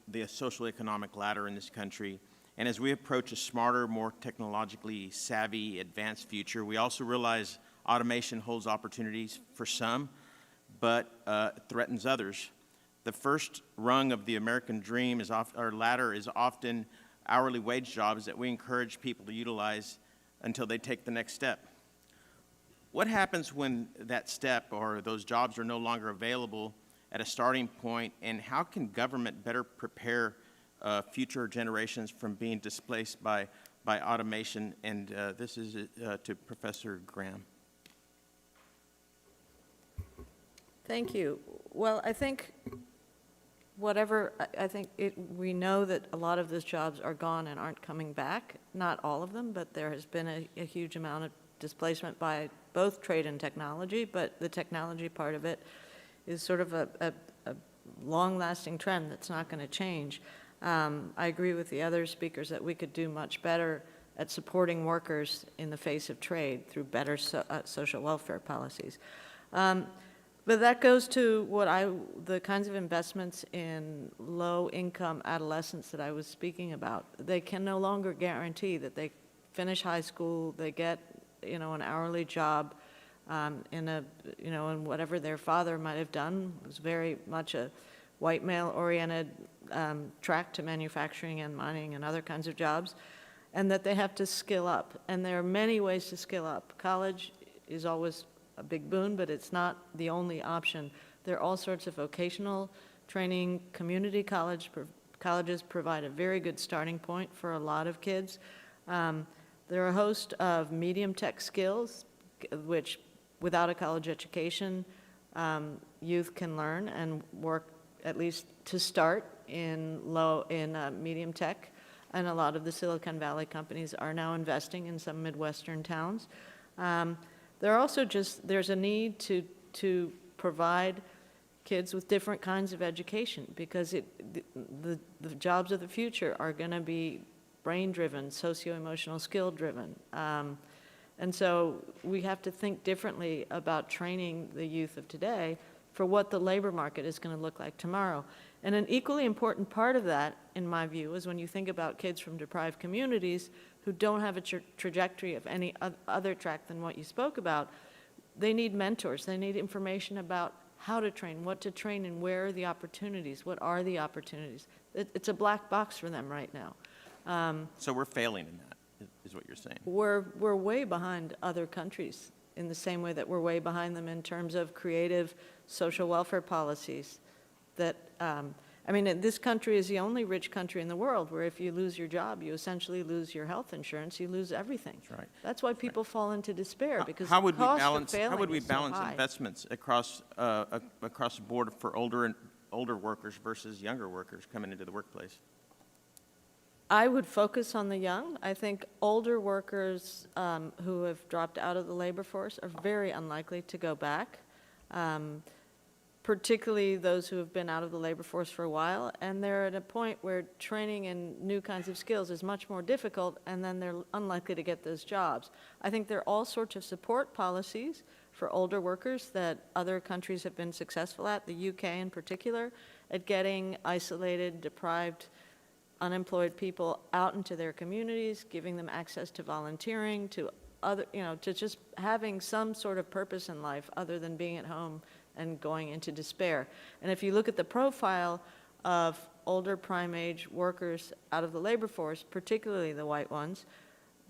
the social-economic ladder in this country. And as we approach a smarter, more technologically savvy, advanced future, we also realize automation holds opportunities for some, but threatens others. The first rung of the American dream or ladder is often hourly wage jobs that we encourage people to utilize until they take the next step. What happens when that step or those jobs are no longer available at a starting point, and how can government better prepare future generations from being displaced by automation. And this is to Professor Graham. Thank you. Well, I think we know that a lot of those jobs are gone and aren't coming back. Not all of them, but there has been a huge amount of displacement by both trade and technology, but the technology part of it is sort of a long-lasting trend that's not going to change. I agree with the other speakers that we could do much better at supporting workers in the face of trade through better social welfare policies. But that goes to the kinds of investments in low-income adolescents that I was speaking about. They can no longer guarantee that they finish high school, they get, an hourly job in whatever their father might have done. It was very much a white male-oriented track to manufacturing and mining and other kinds of jobs, and that they have to skill up. And there are many ways to skill up. College is always a big boon, but it's not the only option. There are all sorts of vocational training. Community colleges provide a very good starting point for a lot of kids. There are a host of medium tech skills, which without a college education, youth can learn and work, at least to start, in medium tech. And a lot of the Silicon Valley companies are now investing in some Midwestern towns. There are also there's a need to provide kids with different kinds of education, because the jobs of the future are going to be brain-driven, socio-emotional skill-driven. And so we have to think differently about training the youth of today for what the labor market is going to look like tomorrow. And an equally important part of that, in my view, is when you think about kids from deprived communities who don't have a trajectory of any other track than what you spoke about, they need mentors. They need information about how to train, what to train, and where are the opportunities, what are the opportunities. It's a black box for them right now. So we're failing in that, is what you're saying. We're way behind other countries in the same way that we're way behind them in terms of creative social welfare policies that, this country is the only rich country in the world where if you lose your job, you essentially lose your health insurance, you lose everything. That's right. That's why people fall into despair, because How the would we cost balance? of failing How would we is so balance high. investments across the board for older workers versus younger workers coming into the workplace? I would focus on the young. I think older workers who have dropped out of the labor force are very unlikely to go back, particularly those who have been out of the labor force for a while, and they're at a point where training in new kinds of skills is much more difficult, and then they're unlikely to get those jobs. I think there are all sorts of support policies for older workers that other countries have been successful at, the UK in particular, at getting isolated, deprived, unemployed people out into their communities, giving them access to volunteering, to other, to just having some sort of purpose in life other than being at home and going into despair. And if you look at the profile of older prime age workers out of the labor force, particularly the white ones,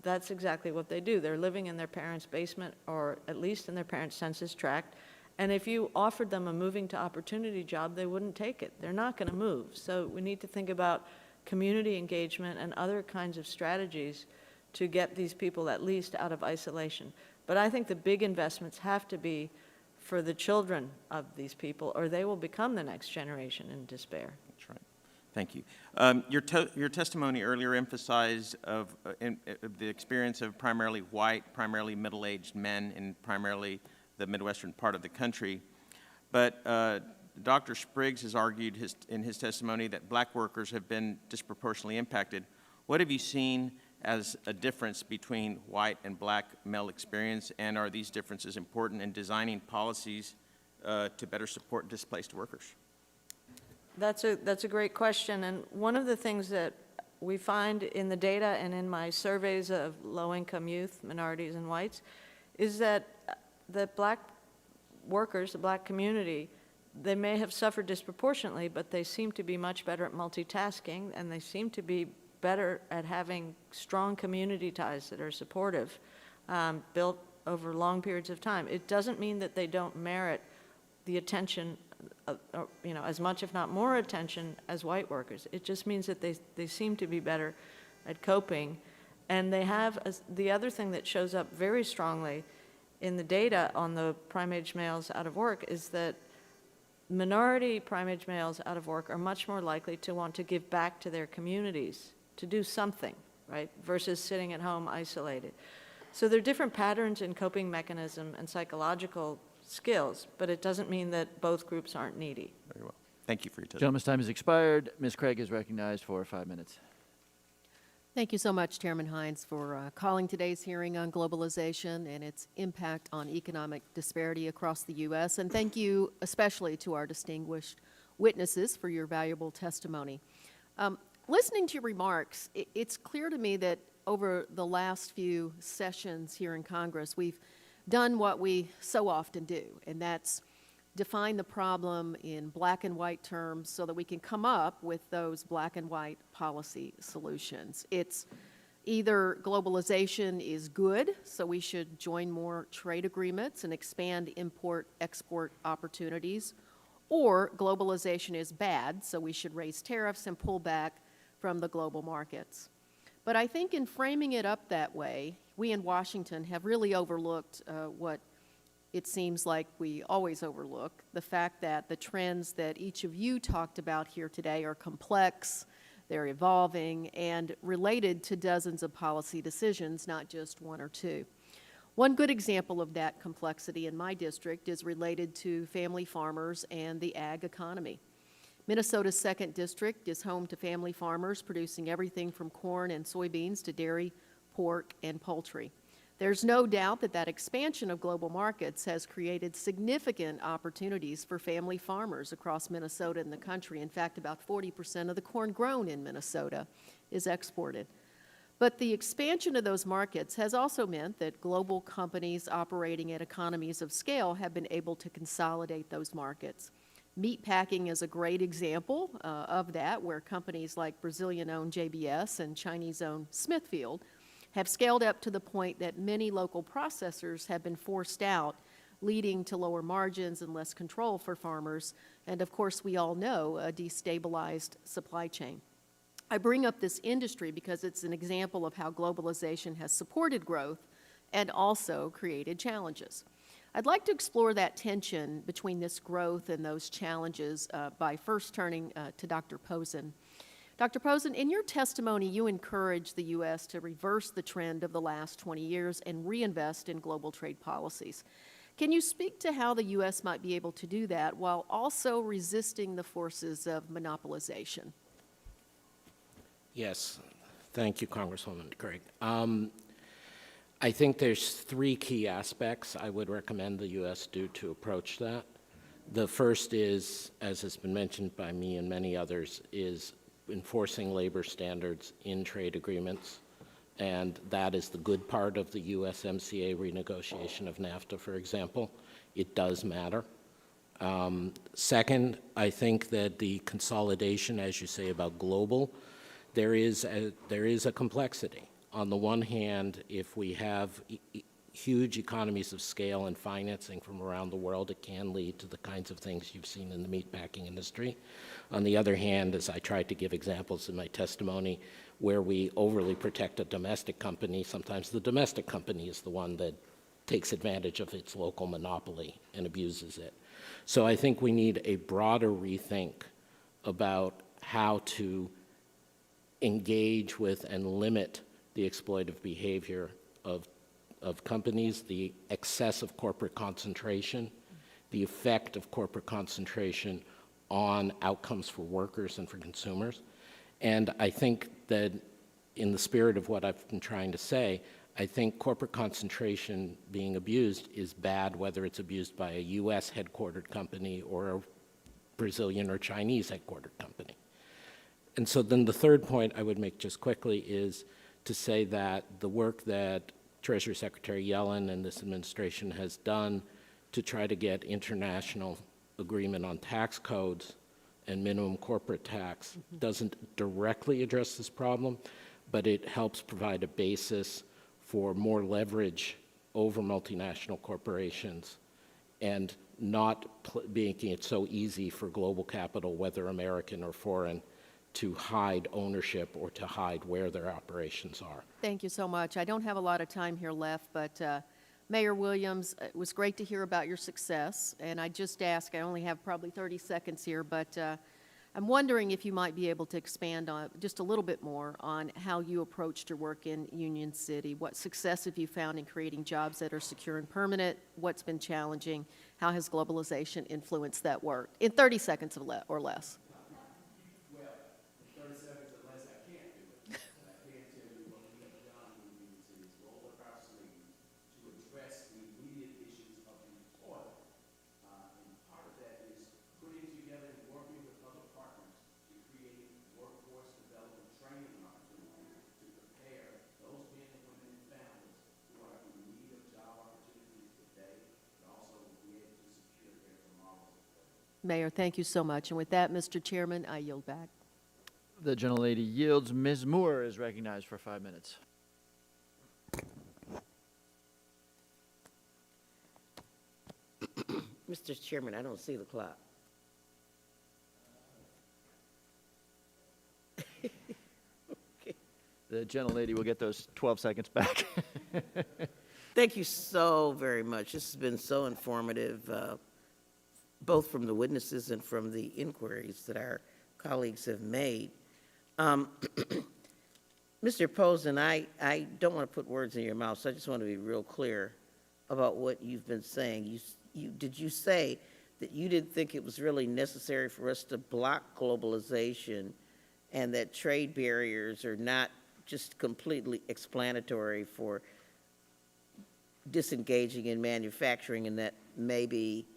that's exactly what they do. They're living in their parents' basement, or at least in their parents' census tract. And if you offered them a moving to opportunity job, they wouldn't take it. They're not going to move. So we need to think about community engagement and other kinds of strategies to get these people at least out of isolation. But I think the big investments have to be for the children of these people, or they will become the next generation in despair. That's right. Thank you. Your testimony earlier emphasized the experience of primarily white, primarily middle-aged men in primarily the Midwestern part of the country. But Dr. Spriggs has argued in his testimony that black workers have been disproportionately impacted. What have you seen as a difference between white and black male experience, and are these differences important in designing policies to better support displaced workers? That's a great question, and one of the things that we find in the data and in my surveys of low-income youth, minorities, and whites, is that the black workers, the black community, they may have suffered disproportionately, but they seem to be much better at multitasking, and they seem to be better at having strong community ties that are supportive, built over long periods of time. It doesn't mean that they don't merit the attention as much, if not more attention as white workers. It just means that they seem to be better at coping. And they have, the other thing that shows up very strongly in the data on the prime-age males out of work is that minority prime-age males out of work are much more likely to want to give back to their communities, to do something, right, versus sitting at home isolated. So there are different patterns in coping mechanism and psychological skills, but it doesn't mean that both groups aren't needy. Very well. Thank you for your testimony. Gentleman's time has expired. Ms. Craig is recognized for 5 minutes. Thank you so much, Chairman Hines, for calling today's hearing on globalization and its impact on economic disparity across the U.S. And thank you especially to our distinguished witnesses for your valuable testimony. Listening to your remarks, it's clear to me that over the last few sessions here in Congress, we've done what we so often do, and that's define the problem in black and white terms so that we can come up with those black and white policy solutions. It's either globalization is good, so we should join more trade agreements and expand import-export opportunities, or globalization is bad, so we should raise tariffs and pull back from the global markets. But I think in framing it up that way, we in Washington have really overlooked what it seems like we always overlook, the fact that the trends that each of you talked about here today are complex, they're evolving, and related to dozens of policy decisions, not just one or two. One good example of that complexity in my district is related to family farmers and the ag economy. Minnesota's 2nd District is home to family farmers producing everything from corn and soybeans to dairy, pork, and poultry. There's no doubt that that expansion of global markets has created significant opportunities for family farmers across Minnesota and the country. In fact, about 40% of the corn grown in Minnesota is exported. But the expansion of those markets has also meant that global companies operating at economies of scale have been able to consolidate those markets. Meatpacking is a great example of that, where companies like Brazilian-owned JBS and Chinese-owned Smithfield have scaled up to the point that many local processors have been forced out, leading to lower margins and less control for farmers, and of course we all know a destabilized supply chain. I bring up this industry because it's an example of how globalization has supported growth and also created challenges. I'd like to explore that tension between this growth and those challenges by first turning to Dr. Posen. Dr. Posen, in your testimony, you encourage the U.S. to reverse the trend of the last 20 years and reinvest in global trade policies. Can you speak to how the U.S. might be able to do that while also resisting the forces of monopolization? Yes. Thank you, Congresswoman Craig. I think there's 3 key aspects I would recommend the U.S. do to approach that. The first is, as has been mentioned by me and many others, is enforcing labor standards in trade agreements, and that is the good part of the USMCA renegotiation of NAFTA, for example. It does matter. Second, I think that the consolidation, as you say, about global, there is a complexity. On the one hand, if we have huge economies of scale and financing from around the world, it can lead to the kinds of things you've seen in the meatpacking industry. On the other hand, as I tried to give examples in my testimony, where we overly protect a domestic company, sometimes the domestic company is the one that takes advantage of its local monopoly and abuses it. So I think we need a broader rethink about how to engage with and limit the exploitive behavior of companies, the excess of corporate concentration, the effect of corporate concentration on outcomes for workers and for consumers. And I think that in the spirit of what I've been trying to say, I think corporate concentration being abused is bad, whether it's abused by a U.S. headquartered company or a Brazilian or Chinese headquartered company. And so then the third point I would make just quickly is to say that the work that Treasury Secretary Yellen and this administration has done to try to get international agreement on tax codes and minimum corporate tax doesn't directly address this problem, but it helps provide a basis for more leverage over multinational corporations and not making it so easy for global capital, whether American or foreign, to hide ownership or to hide where their operations are. Thank you so much. I don't have a lot of time here left, but Mayor Williams, it was great to hear about your success. And I just ask, I only have probably 30 seconds here, but I'm wondering if you might be able to expand on just a little bit more on how you approached your work in Union City. What success have you found in creating jobs that are secure and permanent? What's been challenging? How has globalization influenced that work? In 30 seconds or less. Mayor, thank you so much. And with that, Mr. Chairman, I yield back. The gentlelady yields. Ms. Moore is recognized for 5 minutes. Mr. Chairman, I don't see the clock. The gentlelady will get those 12 seconds back. Thank you so very much. This has been so informative, both from the witnesses and from the inquiries that our colleagues have made. Mr. Posen, I don't want to put words in your mouth, so I just want to be real clear about what you've been saying. Did you say that you didn't think it was really necessary for us to block globalization and that trade barriers are not just completely explanatory for disengaging in manufacturing, and that maybe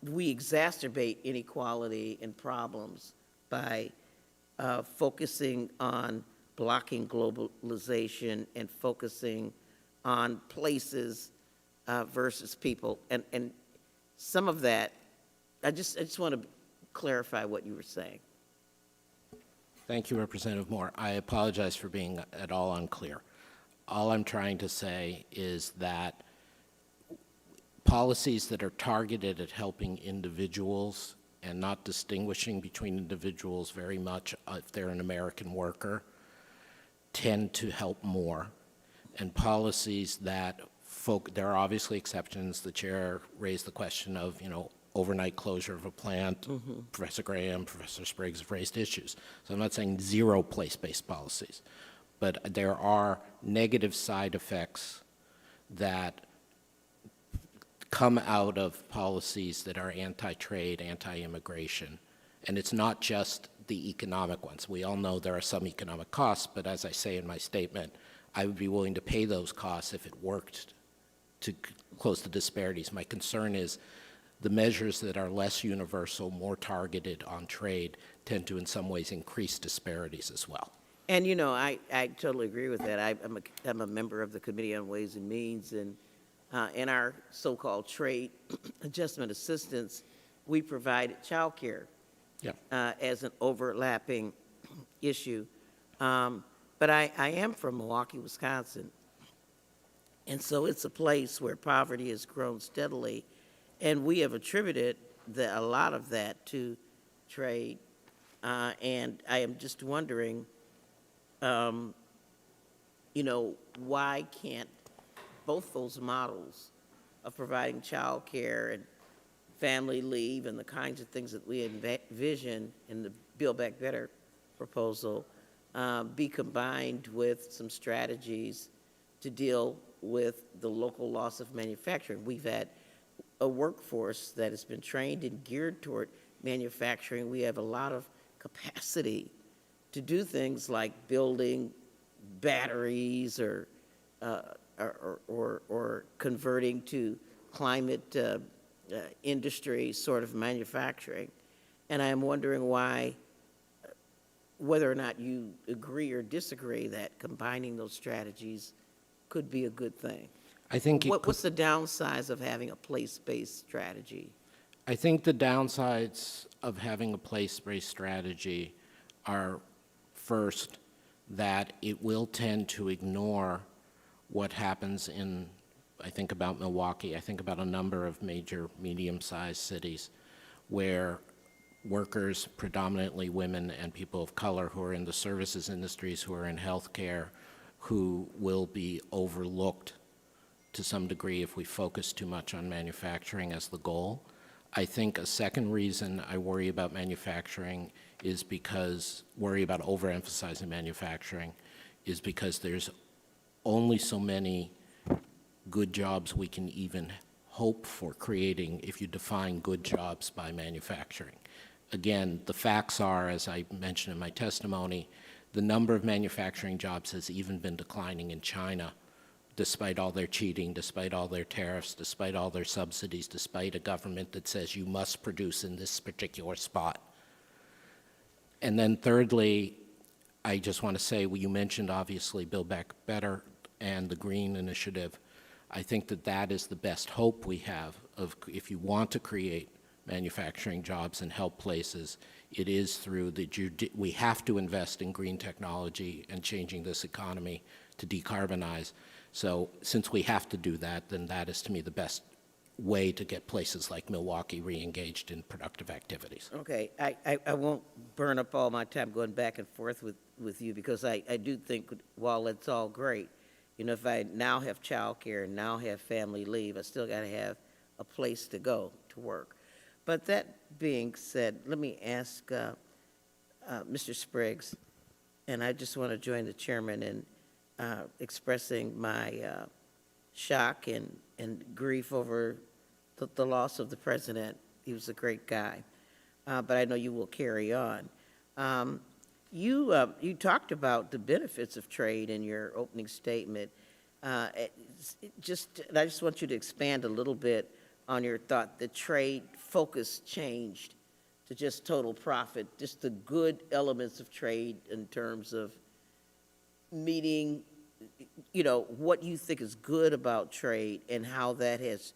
we exacerbate inequality and problems by focusing on blocking globalization and focusing on places versus people, and some of that, I just want to clarify what you were saying. Thank you, Representative Moore. I apologize for being at all unclear. All I'm trying to say is that policies that are targeted at helping individuals and not distinguishing between individuals very much if they're an American worker tend to help more. And policies that there are obviously exceptions. The chair raised the question of, overnight closure of a plant. Mm-hmm. Professor Graham, Professor Spriggs have raised issues. So I'm not saying zero place-based policies, but there are negative side effects that come out of policies that are anti-trade, anti-immigration. And it's not just the economic ones. We all know there are some economic costs, but as I say in my statement, I would be willing to pay those costs if it worked to close the disparities. My concern is the measures that are less universal, more targeted on trade, tend to in some ways increase disparities as well. And I totally agree with that. I'm a member of the Committee on Ways and Means, and in our so-called trade adjustment assistance, we provided child care as an overlapping issue. But I am from Milwaukee, Wisconsin, and so it's a place where poverty has grown steadily, and we have attributed a lot of that to trade. And I am just wondering, why can't both those models of providing child care and family leave and the kinds of things that we envision in the Build Back Better proposal be combined with some strategies to deal with the local loss of manufacturing? We've had a workforce that has been trained and geared toward manufacturing. We have a lot of capacity to do things like building batteries or converting to climate industry sort of manufacturing. And I'm wondering whether or not you agree or disagree that combining those strategies could be a good thing. I think what's the downsides of having a place-based strategy? I think the downsides of having a place-based strategy are, first, that it will tend to ignore what happens in I think about Milwaukee, I think about a number of major medium-sized cities where workers, predominantly women and people of color who are in the services industries, who are in healthcare, who will be overlooked to some degree if we focus too much on manufacturing as the goal. I think a second reason I worry about manufacturing is because, worry about overemphasizing manufacturing, is because there's only so many good jobs we can even hope for creating if you define good jobs by manufacturing. Again, the facts are, as I mentioned in my testimony, the number of manufacturing jobs has even been declining in China, despite all their cheating, despite all their tariffs, despite all their subsidies, despite a government that says you must produce in this particular spot. And then thirdly, I just want to say, well, you mentioned obviously Build Back Better and the Green Initiative. I think that that is the best hope we have of, if you want to create manufacturing jobs and help places, it is through we have to invest in green technology and changing this economy to decarbonize. So since we have to do that, then that is to me the best way to get places like Milwaukee re-engaged in productive activities. Okay, I won't burn up all my time going back and forth with you, because I do think while it's all great, you know, if I now have childcare and now have family leave, I still got to have a place to go to work. But that being said, let me ask Mr. Spriggs, and I just want to join the chairman in expressing my shock and grief over the loss of the president. He was a great guy, but I know you will carry on. You talked about the benefits of trade in your opening statement. I just want you to expand a little bit on your thought that trade focus changed to just total profit, just the good elements of trade in terms of meeting, you know, what you think is good about trade and how that has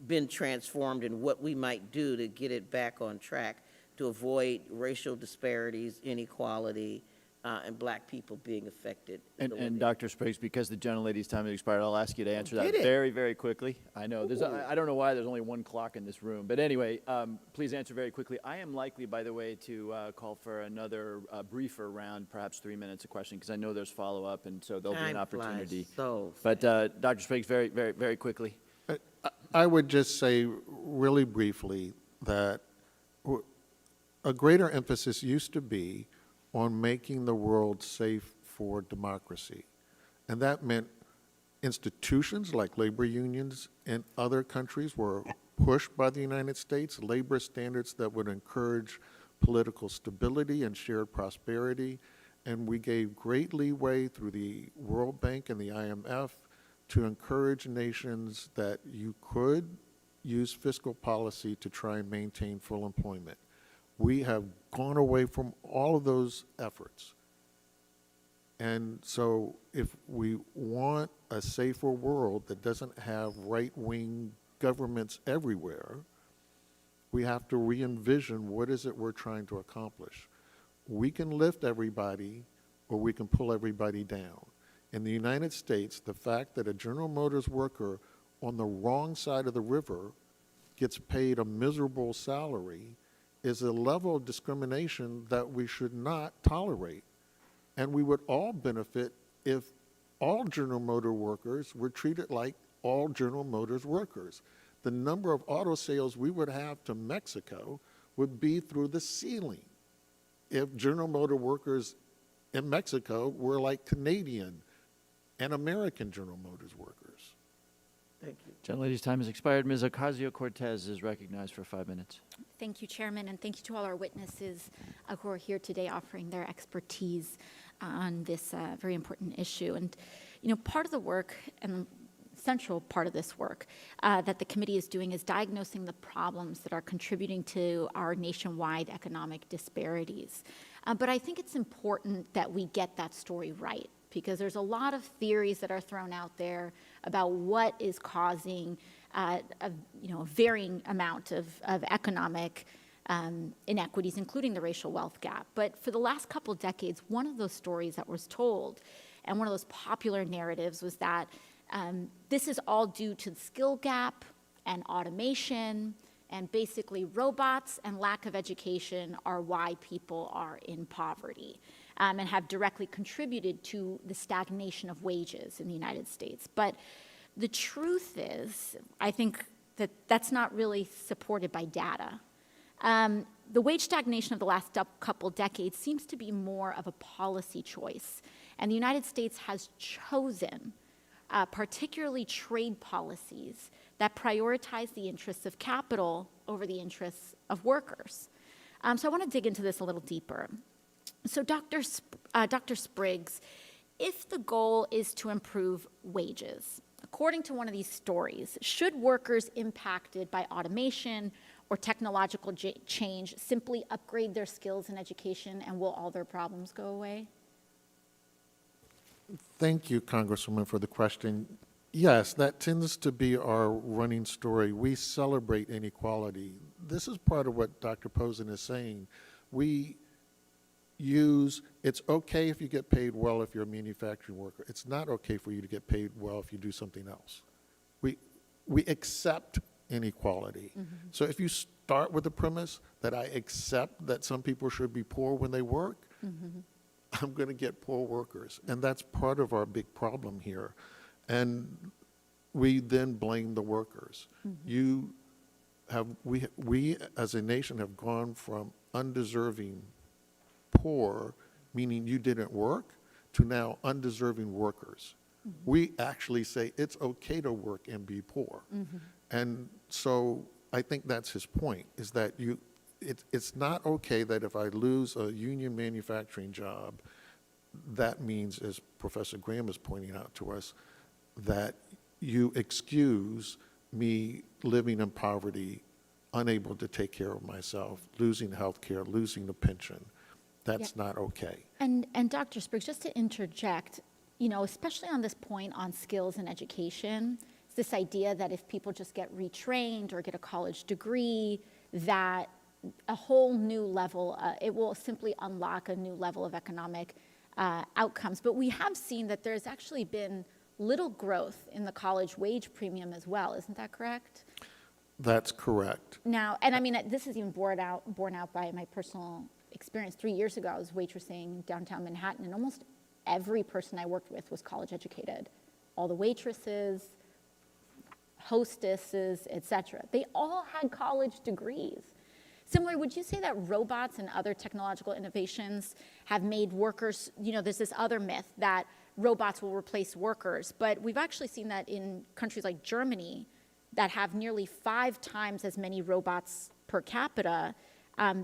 been transformed and what we might do to get it back on track to avoid racial disparities, inequality, and black people being affected. And Dr. Spriggs, because the gentlelady's time has expired, I'll ask you to answer that Did it? very, very quickly. I know, I don't know why there's only one clock in this room, but anyway, please answer very quickly. I am likely, by the way, to call for another briefer round, perhaps 3 minutes of question, because I know there's follow-up, and so there'll be an opportunity. But Dr. Spriggs, very, very, very quickly. I would just say really briefly that a greater emphasis used to be on making the world safe for democracy. And that meant institutions like labor unions in other countries were pushed by the United States, labor standards that would encourage political stability and shared prosperity. And we gave great leeway through the World Bank and the IMF to encourage nations that you could use fiscal policy to try and maintain full employment. We have gone away from all of those efforts. And so if we want a safer world that doesn't have right-wing governments everywhere, we have to re-envision what is it we're trying to accomplish. We can lift everybody or we can pull everybody down. In the United States, the fact that a General Motors worker on the wrong side of the river gets paid a miserable salary is a level of discrimination that we should not tolerate. And we would all benefit if all General Motors workers were treated like all General Motors workers. The number of auto sales we would have to Mexico would be through the ceiling if General Motors workers in Mexico were like Canadian and American General Motors workers. Thank you. Gentlelady's time has expired. Ms. Ocasio-Cortez is recognized for 5 minutes. Thank you, Chairman, and thank you to all our witnesses who are here today offering their expertise on this very important issue. And, you know, part of the work and central part of this work that the committee is doing is diagnosing the problems that are contributing to our nationwide economic disparities. But I think it's important that we get that story right, because there's a lot of theories that are thrown out there about what is causing a varying amount of economic inequities, including the racial wealth gap. But for the last couple of decades, one of those stories that was told, and one of those popular narratives, was that This is all due to the skill gap and automation, and basically robots and lack of education are why people are in poverty, and have directly contributed to the stagnation of wages in the United States. But the truth is, I think that that's not really supported by data. The wage stagnation of the last couple decades seems to be more of a policy choice. And the United States has chosen particularly trade policies that prioritize the interests of capital over the interests of workers. So I want to dig into this a little deeper. So Dr. Spriggs, if the goal is to improve wages, according to one of these stories, should workers impacted by automation or technological change simply upgrade their skills and education, and will all their problems go away? Thank you, Congresswoman, for the question. Yes, that tends to be our running story. We celebrate inequality. This is part of what Dr. Posen is saying. We use, it's okay if you get paid well if you're a manufacturing worker. It's not okay for you to get paid well if you do something else. We accept inequality. Mm-hmm. So if you start with the premise that I accept that some people should be poor when they work, mm-hmm. I'm going to get poor workers. And that's part of our big problem here. And we then blame the workers. Mm-hmm. We as a nation have gone from undeserving poor, meaning you didn't work, to now undeserving workers. Mm-hmm. We actually say it's okay to work and be poor. Mm-hmm. And so I think that's his point, is that it's not okay that if I lose a union manufacturing job, that means, as Professor Graham is pointing out to us, that you excuse me living in poverty, unable to take care of myself, losing health care, losing the pension. That's not okay. And Dr. Spriggs, just to interject, especially on this point on skills and education, it's this idea that if people just get retrained or get a college degree, that a whole new level, it will simply unlock a new level of economic outcomes. But we have seen that there's actually been little growth in the college wage premium as well. Isn't that correct? That's correct. Now, and I mean, this is even borne out by my personal experience. 3 years ago, I was waitressing downtown Manhattan, and almost every person I worked with was college educated. All the waitresses, hostesses, etc. They all had college degrees. Similarly, would you say that robots and other technological innovations have made workers, there's this other myth that robots will replace workers, but we've actually seen that in countries like Germany that have nearly 5 times as many robots per capita,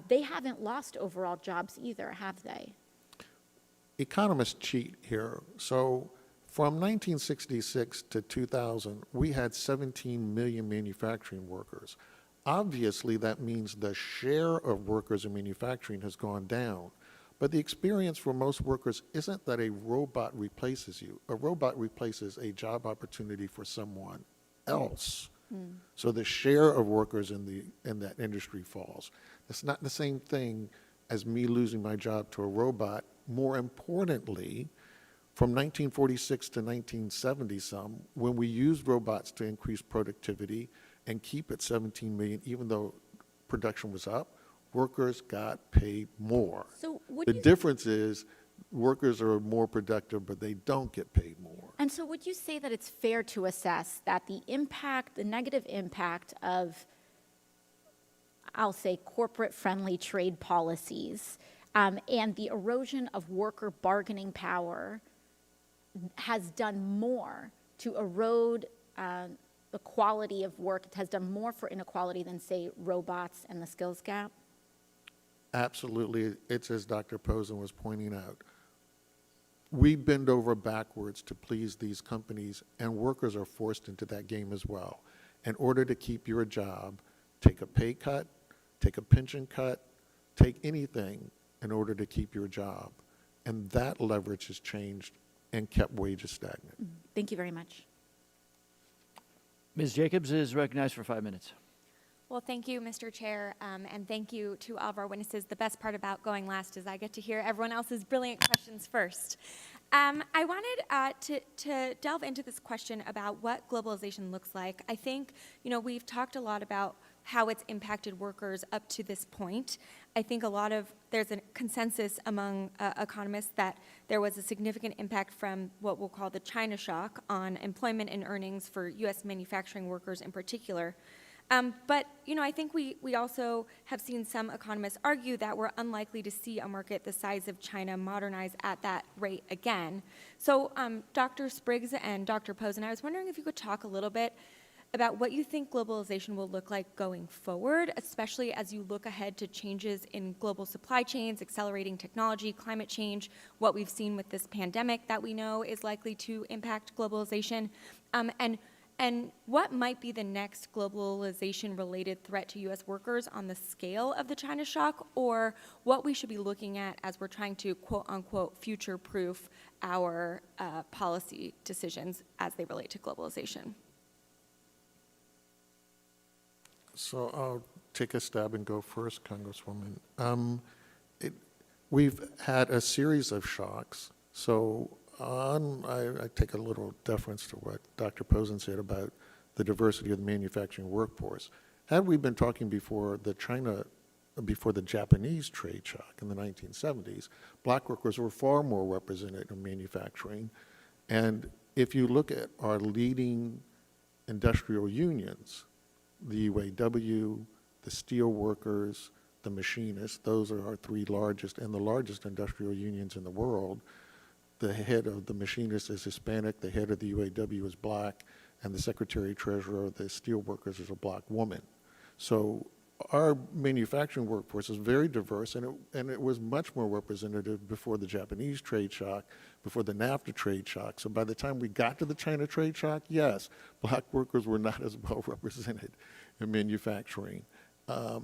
they haven't lost overall jobs either, have they? Economists cheat here. So from 1966 to 2000, we had 17 million manufacturing workers. Obviously, that means the share of workers in manufacturing has gone down. But the experience for most workers isn't that a robot replaces you. A robot replaces a job opportunity for someone else. Mm. So the share of workers in that industry falls. It's not the same thing as me losing my job to a robot. More importantly, from 1946 to 1970-some, when we used robots to increase productivity and keep it 17 million, even though production was up, workers got paid more. So the difference is workers are more productive, but they don't get paid more. And so would you say that it's fair to assess that the negative impact of, I'll say, corporate-friendly trade policies and the erosion of worker bargaining power has done more to erode the quality of work? It has done more for inequality than, say, robots and the skills gap? Absolutely. It's as Dr. Posen was pointing out. We bend over backwards to please these companies, and workers are forced into that game as well. In order to keep your job, take a pay cut, take a pension cut, take anything in order to keep your job. And that leverage has changed and kept wages stagnant. Thank you very much. Ms. Jacobs is recognized for 5 minutes. Well, thank you, Mr. Chair, and thank you to all of our witnesses. The best part about going last is I get to hear everyone else's brilliant questions first. I wanted to delve into this question about what globalization looks like. I think, we've talked a lot about how it's impacted workers up to this point. I think there's a consensus among economists that there was a significant impact from what we'll call the China shock on employment and earnings for U.S. manufacturing workers in particular. But, I think we also have seen some economists argue that we're unlikely to see a market the size of China modernize at that rate again. So, Dr. Spriggs and Dr. Posen, I was wondering if you could talk a little bit about what you think globalization will look like going forward, especially as you look ahead to changes in global supply chains, accelerating technology, climate change, what we've seen with this pandemic that we know is likely to impact globalization, and what might be the next globalization-related threat to U.S. workers on the scale of the China shock, or what we should be looking at as we're trying to, quote-unquote, future-proof our policy decisions as they relate to globalization? So I'll take a stab and go first, Congresswoman. We've had a series of shocks. So I take a little deference to what Dr. Posen said about the diversity of the manufacturing workforce. Had we been talking before the Japanese trade shock in the 1970s, black workers were far more represented in manufacturing. And if you look at our leading industrial unions, the UAW, the steel workers, the machinists, those are our three largest and the largest industrial unions in the world. The head of the machinists is Hispanic, the head of the UAW is black, and the secretary-treasurer of the steel workers is a black woman. So our manufacturing workforce is very diverse, and it was much more representative before the Japanese trade shock, before the NAFTA trade shock. So by the time we got to the China trade shock, yes, black workers were not as well represented in manufacturing. Are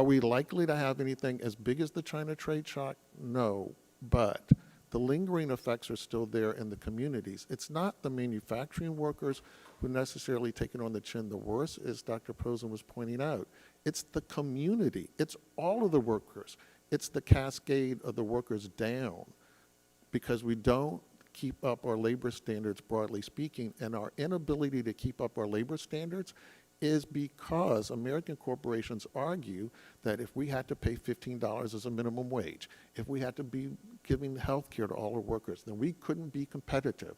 we likely to have anything as big as the China trade shock? No, but the lingering effects are still there in the communities. It's not the manufacturing workers who necessarily take it on the chin the worst, as Dr. Posen was pointing out. It's the community. It's all of the workers. It's the cascade of the workers down, because we don't keep up our labor standards, broadly speaking, and our inability to keep up our labor standards is because American corporations argue that if we had to pay $15 as a minimum wage, if we had to be giving health care to all our workers, then we couldn't be competitive.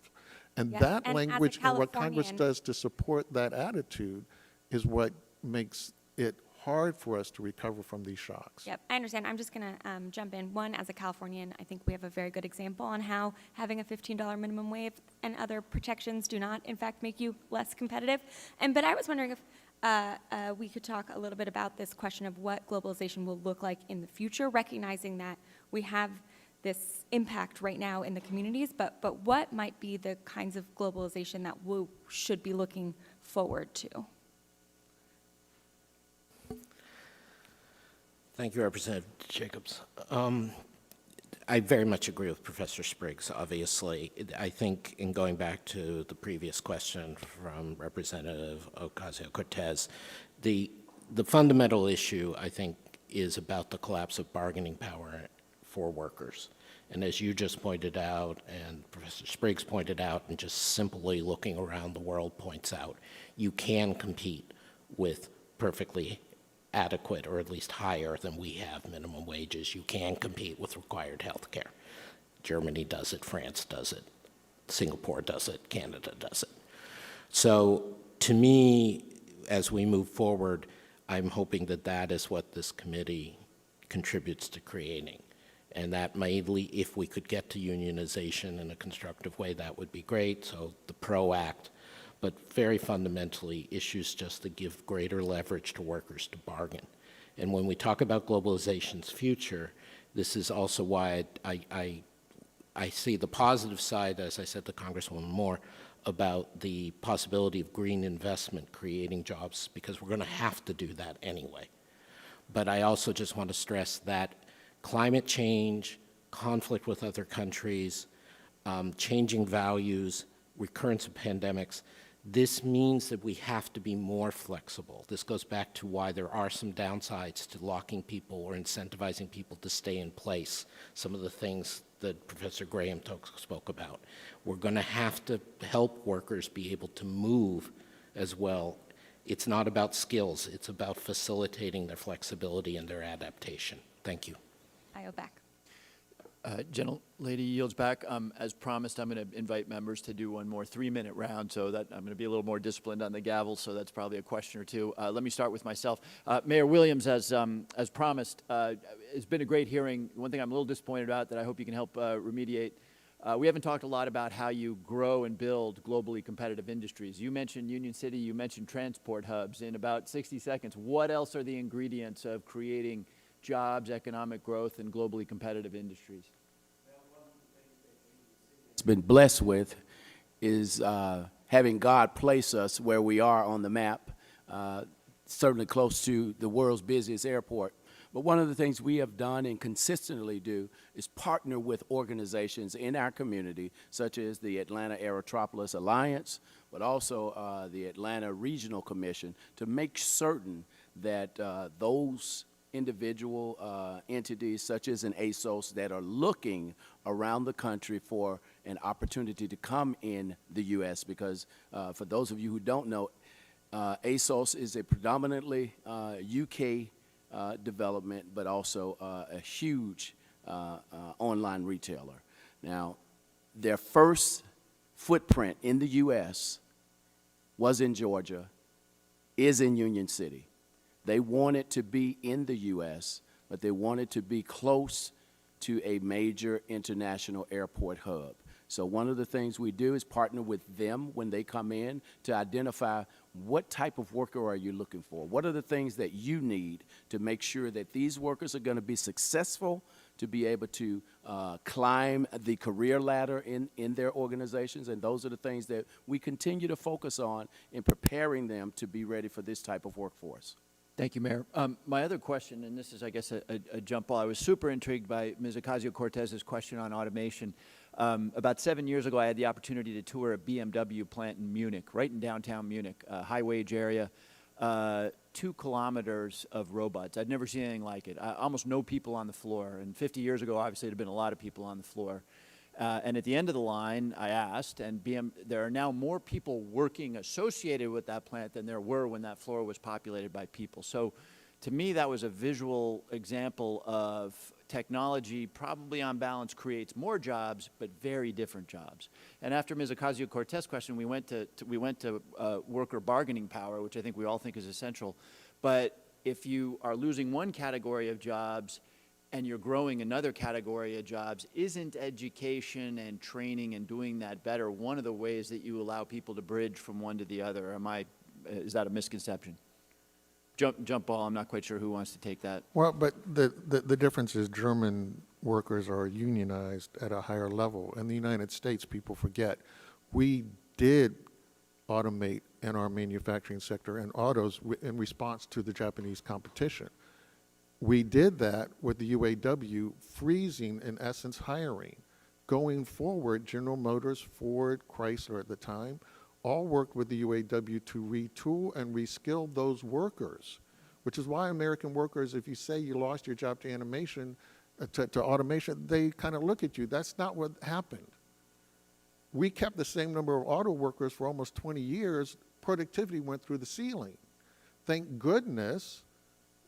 And that language and what Congress does to support that attitude is what makes it hard for us to recover from these shocks. Yep, I understand. I'm just going to jump in. One, as a Californian, I think we have a very good example on how having a $15 minimum wage and other protections do not, in fact, make you less competitive. But I was wondering if we could talk a little bit about this question of what globalization will look like in the future, recognizing that we have this impact right now in the communities, but what might be the kinds of globalization that we should be looking forward to? Thank you, Representative Jacobs. I very much agree with Professor Spriggs, obviously. I think in going back to the previous question from Representative Ocasio-Cortez, the fundamental issue, I think, is about the collapse of bargaining power for workers. And as you just pointed out, and Professor Spriggs pointed out, and just simply looking around the world points out, you can compete with perfectly adequate, or at least higher than we have, minimum wages. You can compete with required health care. Germany does it, France does it, Singapore does it, Canada does it. So to me, as we move forward, I'm hoping that that is what this committee contributes to creating. And that mainly, if we could get to unionization in a constructive way, that would be great. So the PRO Act, but very fundamentally, issues just to give greater leverage to workers to bargain. And when we talk about globalization's future, this is also why I see the positive side, as I said to Congresswoman Moore, about the possibility of green investment creating jobs, because we're going to have to do that anyway. But I also just want to stress that climate change, conflict with other countries, changing values, recurrence of pandemics, This means that we have to be more flexible. This goes back to why there are some downsides to locking people or incentivizing people to stay in place, some of the things that Professor Graham spoke about. We're going to have to help workers be able to move as well. It's not about skills, it's about facilitating their flexibility and their adaptation. Thank you. I yield back. Gentlelady yields back. As promised, I'm going to invite members to do one more 3-minute round, so that I'm going to be a little more disciplined on the gavel, so that's probably a question or two. Let me start with myself. Mayor Williams, as promised, it's been a great hearing. One thing I'm a little disappointed about that I hope you can help remediate. We haven't talked a lot about how you grow and build globally competitive industries. You mentioned Union City, you mentioned transport hubs. In about 60 seconds, what else are the ingredients of creating jobs, economic growth, and globally competitive industries? It's been blessed with is having God place us where we are on the map, certainly close to the world's busiest airport. But one of the things we have done and consistently do is partner with organizations in our community, such as the Atlanta Aerotropolis Alliance, but also the Atlanta Regional Commission, to make certain that those individual entities, such as an ASOS, that are looking around the country for an opportunity to come in the U.S., because for those of you who don't know, ASOS is a predominantly UK development, but also a huge online retailer. Now, their first footprint in the U.S. was in Georgia, is in Union City. They wanted to be in the U.S., but they wanted to be close to a major international airport hub. So one of the things we do is partner with them when they come in to identify what type of worker are you looking for? What are the things that you need to make sure that these workers are going to be successful, to be able to climb the career ladder in their organizations? And those are the things that we continue to focus on in preparing them to be ready for this type of workforce. Thank you, Mayor. My other question, and this is, I guess, a jump ball. I was super intrigued by Ms. Ocasio-Cortez's question on automation. About 7 years ago, I had the opportunity to tour a BMW plant in Munich, right in downtown Munich, high-wage area, 2 kilometers of robots. I'd never seen anything like it. Almost no people on the floor. And 50 years ago, obviously, there had been a lot of people on the floor. And at the end of the line, I asked, and there are now more people working associated with that plant than there were when that floor was populated by people. So to me, that was a visual example of technology probably on balance creates more jobs, but very different jobs. And after Ms. Ocasio-Cortez's question, we went to worker bargaining power, which I think we all think is essential. But if you are losing one category of jobs and you're growing another category of jobs, isn't education and training and doing that better one of the ways that you allow people to bridge from one to the other? Is that a misconception? Jump ball, I'm not quite sure who wants to take that. Well, but the difference is German workers are unionized at a higher level. In the United States, people forget, we did automate in our manufacturing sector and autos in response to the Japanese competition. We did that with the UAW freezing, in essence, hiring. Going forward, General Motors, Ford, Chrysler at the time, all worked with the UAW to retool and reskill those workers, which is why American workers, if you say you lost your job to animation, to automation, they kind of look at you. That's not what happened. We kept the same number of auto workers for almost 20 years. Productivity went through the ceiling. Thank goodness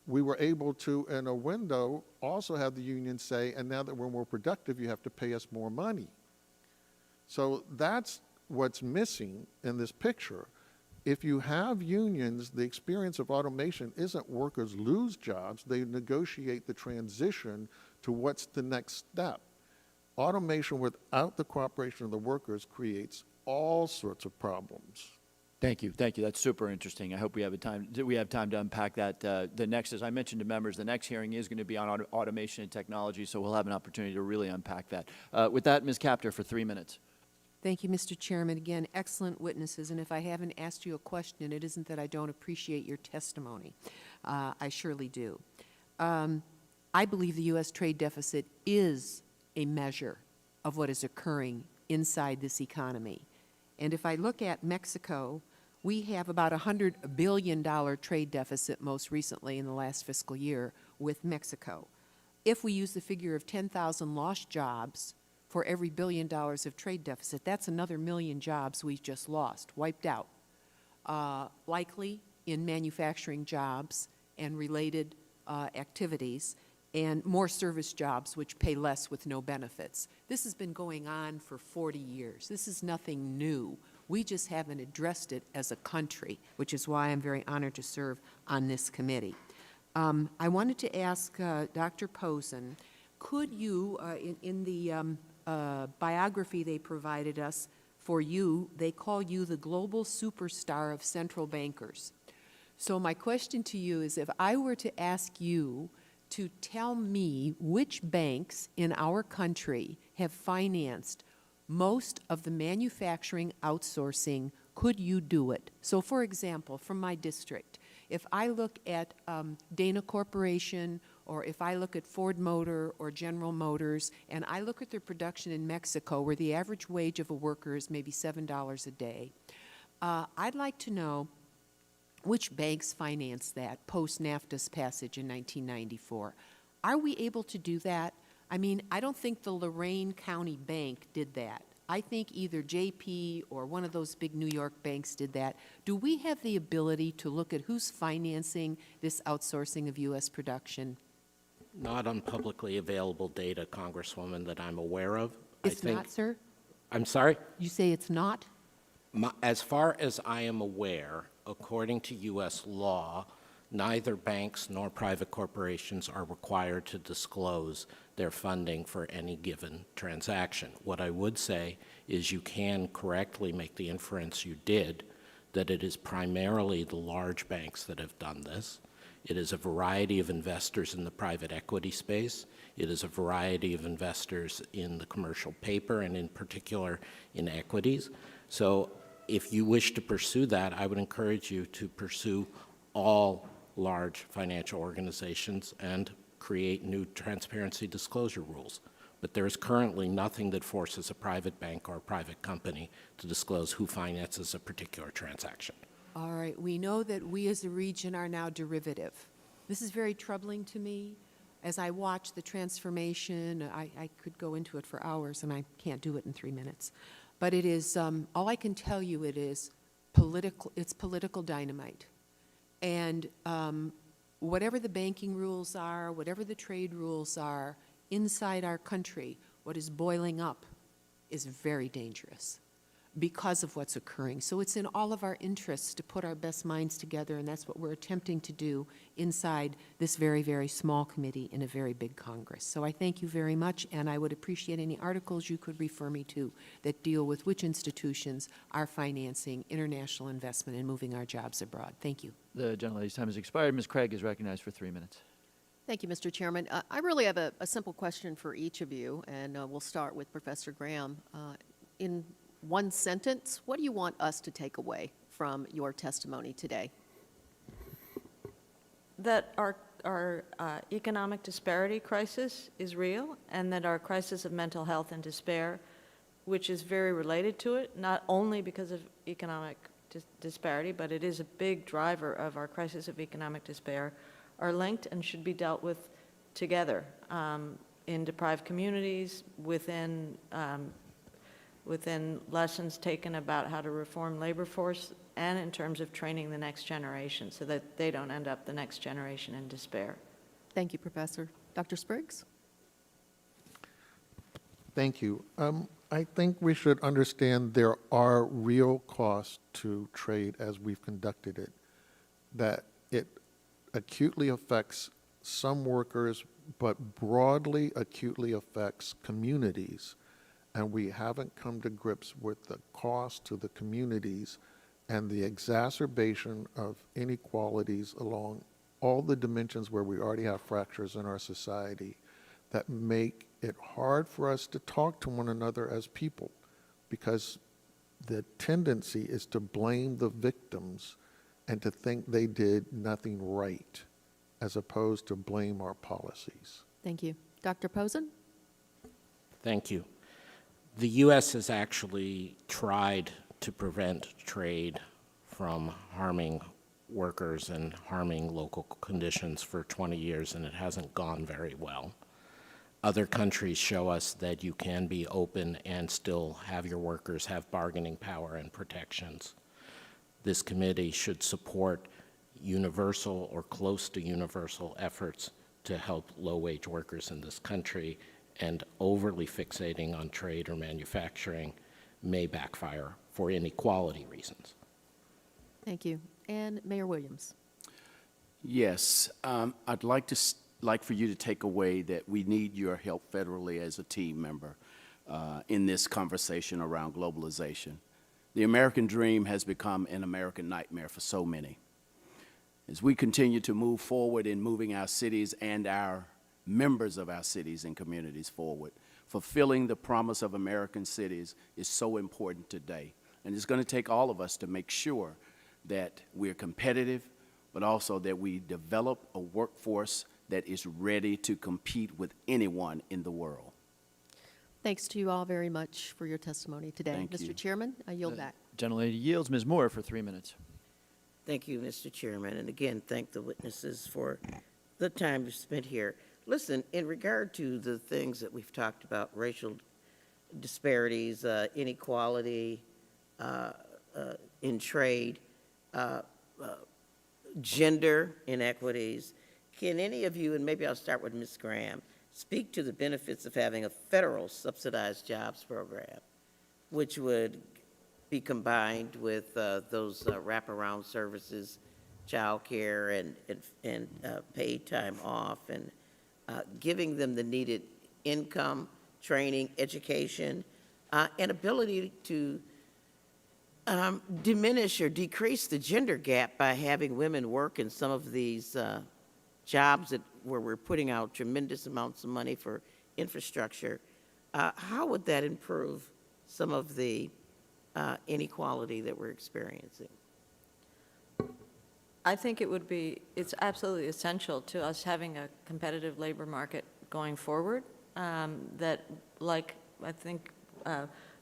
we were able to, in a window, also have the union say, and now that we're more productive, you have to pay us more money. So that's what's missing in this picture. If you have unions, the experience of automation isn't workers lose jobs, they negotiate the transition to what's the next step. Automation without the cooperation of the workers creates all sorts of problems. Thank you. Thank you. That's super interesting. I hope we have time to unpack that. The next, as I mentioned to members, the next hearing is going to be on automation and technology, so we'll have an opportunity to really unpack that. With that, Ms. Capter, for 3 minutes. Thank you, Mr. Chairman. Again, excellent witnesses, and if I haven't asked you a question, it isn't that I don't appreciate your testimony. I surely do. I believe the U.S. trade deficit is a measure of what is occurring inside this economy. And if I look at Mexico, we have about a $100 billion trade deficit most recently in the last fiscal year with Mexico. If we use the figure of 10,000 lost jobs for every $1 billion of trade deficit, that's another 1 million jobs we've just lost, wiped out, likely in manufacturing jobs and related activities, and more service jobs which pay less with no benefits. This has been going on for 40 years. This is nothing new. We just haven't addressed it as a country, which is why I'm very honored to serve on this committee. I wanted to ask Dr. Posen, could you, in the biography they provided us for you, they call you the global superstar of central bankers. So my question to you is, if I were to ask you to tell me which banks in our country have financed most of the manufacturing outsourcing, could you do it? So for example, from my district, if I look at Dana Corporation, or if I look at Ford Motor or General Motors, and I look at their production in Mexico, where the average wage of a worker is maybe $7 a day, I'd like to know which banks financed that post-NAFTA's passage in 1994. Are we able to do that? I mean, I don't think the Lorain County Bank did that. I think either JP or one of those big New York banks did that. Do we have the ability to look at who's financing this outsourcing of U.S. production? Not on publicly available data, Congresswoman, that I'm aware of. It's not, sir? I'm sorry? You say it's not? As far as I am aware, according to U.S. law, neither banks nor private corporations are required to disclose their funding for any given transaction. What I would say is you can correctly make the inference you did that it is primarily the large banks that have done this. It is a variety of investors in the private equity space. It is a variety of investors in the commercial paper and in particular in equities. So if you wish to pursue that, I would encourage you to pursue all large financial organizations and create new transparency disclosure rules. But there is currently nothing that forces a private bank or a private company to disclose who finances a particular transaction. All right. We know that we as a region are now derivative. This is very troubling to me. As I watch the transformation, I could go into it for hours, and I can't do it in 3 minutes. But it is, all I can tell you, it's political dynamite. And whatever the banking rules are, whatever the trade rules are, inside our country, what is boiling up is very dangerous because of what's occurring. So it's in all of our interests to put our best minds together, and that's what we're attempting to do inside this very, very small committee in a very big Congress. So I thank you very much, and I would appreciate any articles you could refer me to that deal with which institutions are financing international investment and moving our jobs abroad. Thank you. The gentlelady's time has expired. Ms. Craig is recognized for 3 minutes. Thank you, Mr. Chairman. I really have a simple question for each of you, and we'll start with Professor Graham. In one sentence, what do you want us to take away from your testimony today? That our economic disparity crisis is real, and that our crisis of mental health and despair, which is very related to it, not only because of economic disparity, but it is a big driver of our crisis of economic despair, are linked and should be dealt with together in deprived communities, within lessons taken about how to reform labor force, and in terms of training the next generation so that they don't end up the next generation in despair. Thank you, Professor. Dr. Spriggs? Thank you. I think we should understand there are real costs to trade as we've conducted it, that it acutely affects some workers, but broadly acutely affects communities. And we haven't come to grips with the cost to the communities and the exacerbation of inequalities along all the dimensions where we already have fractures in our society that make it hard for us to talk to one another as people, because the tendency is to blame the victims and to think they did nothing right, as opposed to blame our policies. Thank you. Dr. Posen? Thank you. The U.S. has actually tried to prevent trade from harming workers and harming local conditions for 20 years, and it hasn't gone very well. Other countries show us that you can be open and still have your workers have bargaining power and protections. This committee should support universal or close to universal efforts to help low-wage workers in this country, and overly fixating on trade or manufacturing may backfire for inequality reasons. Thank you. And Mayor Williams. Yes, I'd like for you to take away that we need your help federally as a team member in this conversation around globalization. The American dream has become an American nightmare for so many. As we continue to move forward in moving our cities and our members of our cities and communities forward, fulfilling the promise of American cities is so important today. And it's going to take all of us to make sure that we're competitive, but also that we develop a workforce that is ready to compete with anyone in the world. Thanks to you all very much for your testimony today. Thank you. Mr. Chairman, I yield back. Gentlelady yields. Ms. Moore for 3 minutes. Thank you, Mr. Chairman, and again, thank the witnesses for the time spent here. Listen, in regard to the things that we've talked about, racial disparities, inequality in trade, gender inequities, can any of you, and maybe I'll start with Ms. Graham, speak to the benefits of having a federal subsidized jobs program, which would be combined with those wraparound services, child care and paid time off, and giving them the needed income, training, education, and ability to diminish or decrease the gender gap by having women work in some of these jobs where we're putting out tremendous amounts of money for infrastructure. How would that improve some of the inequality that we're experiencing? I think it's absolutely essential to us having a competitive labor market going forward, that, like I think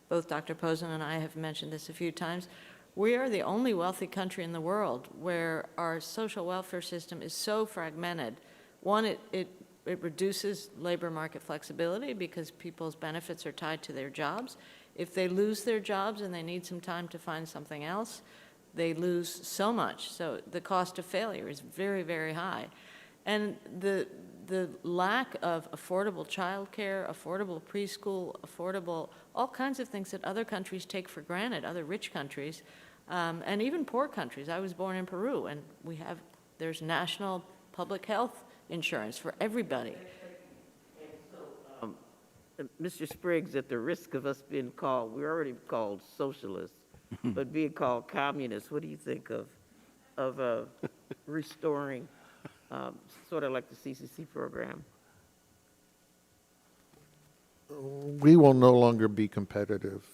both Dr. Posen and I have mentioned this a few times, we are the only wealthy country in the world where our social welfare system is so fragmented. One, it reduces labor market flexibility because people's benefits are tied to their jobs. If they lose their jobs and they need some time to find something else, they lose so much. So the cost of failure is very, very high. And the lack of affordable childcare, affordable preschool, affordable, all kinds of things that other countries take for granted, other rich countries, and even poor countries. I was born in Peru, and there's national public health insurance for everybody. Mr. Spriggs, at the risk of us being called, we're already called socialists, but being called communists, what do you think of restoring sort of like the CCC program? We will no longer be competitive.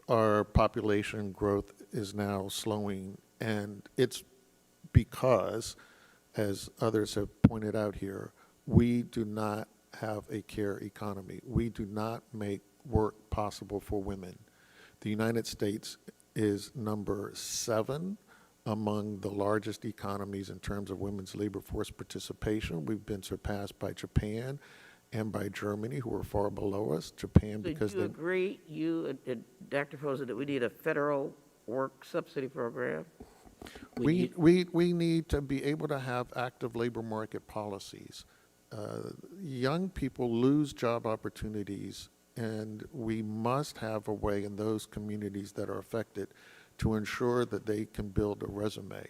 Our population growth is now slowing, and it's because, as others have pointed out here, we do not have a care economy. We do not make work possible for women. The United States is number 7 among the largest economies in terms of women's labor force participation. We've been surpassed by Japan and by Germany, who are far below us. Japan, because do you agree, you and Dr. Posen, that we need a federal work subsidy program? we need to be able to have active labor market policies. Young people lose job opportunities, and we must have a way in those communities that are affected to ensure that they can build a resume.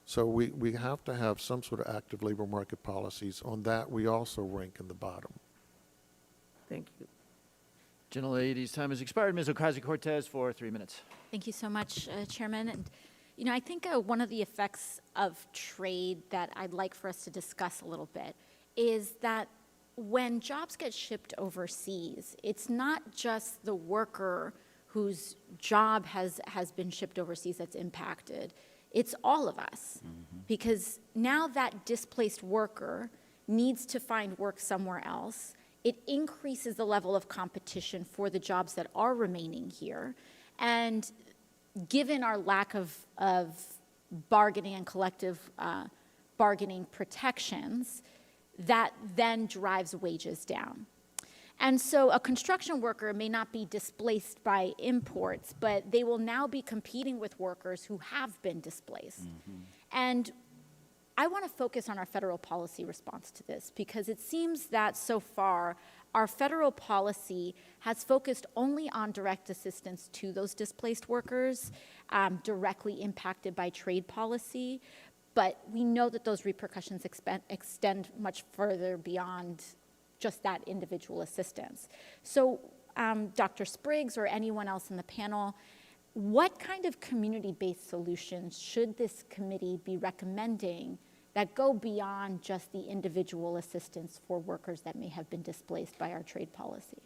So we have to have some sort of active labor market policies. On that, we also rank in the bottom. Thank you. Gentlelady's time has expired. Ms. Ocasio-Cortez for 3 minutes. Thank you so much, Chairman. And, you know, I think one of the effects of trade that I'd like for us to discuss a little bit is that when jobs get shipped overseas, it's not just the worker whose job has been shipped overseas that's impacted. It's all of us. Because now that displaced worker needs to find work somewhere else. It increases the level of competition for the jobs that are remaining here. And given our lack of bargaining and collective bargaining protections, that then drives wages down. And so a construction worker may not be displaced by imports, but they will now be competing with workers who have been displaced. And I want to focus on our federal policy response to this, because it seems that so far our federal policy has focused only on direct assistance to those displaced workers directly impacted by trade policy. But we know that those repercussions extend much further beyond just that individual assistance. So Dr. Spriggs or anyone else in the panel, what kind of community-based solutions should this committee be recommending that go beyond just the individual assistance for workers that may have been displaced by our trade policy?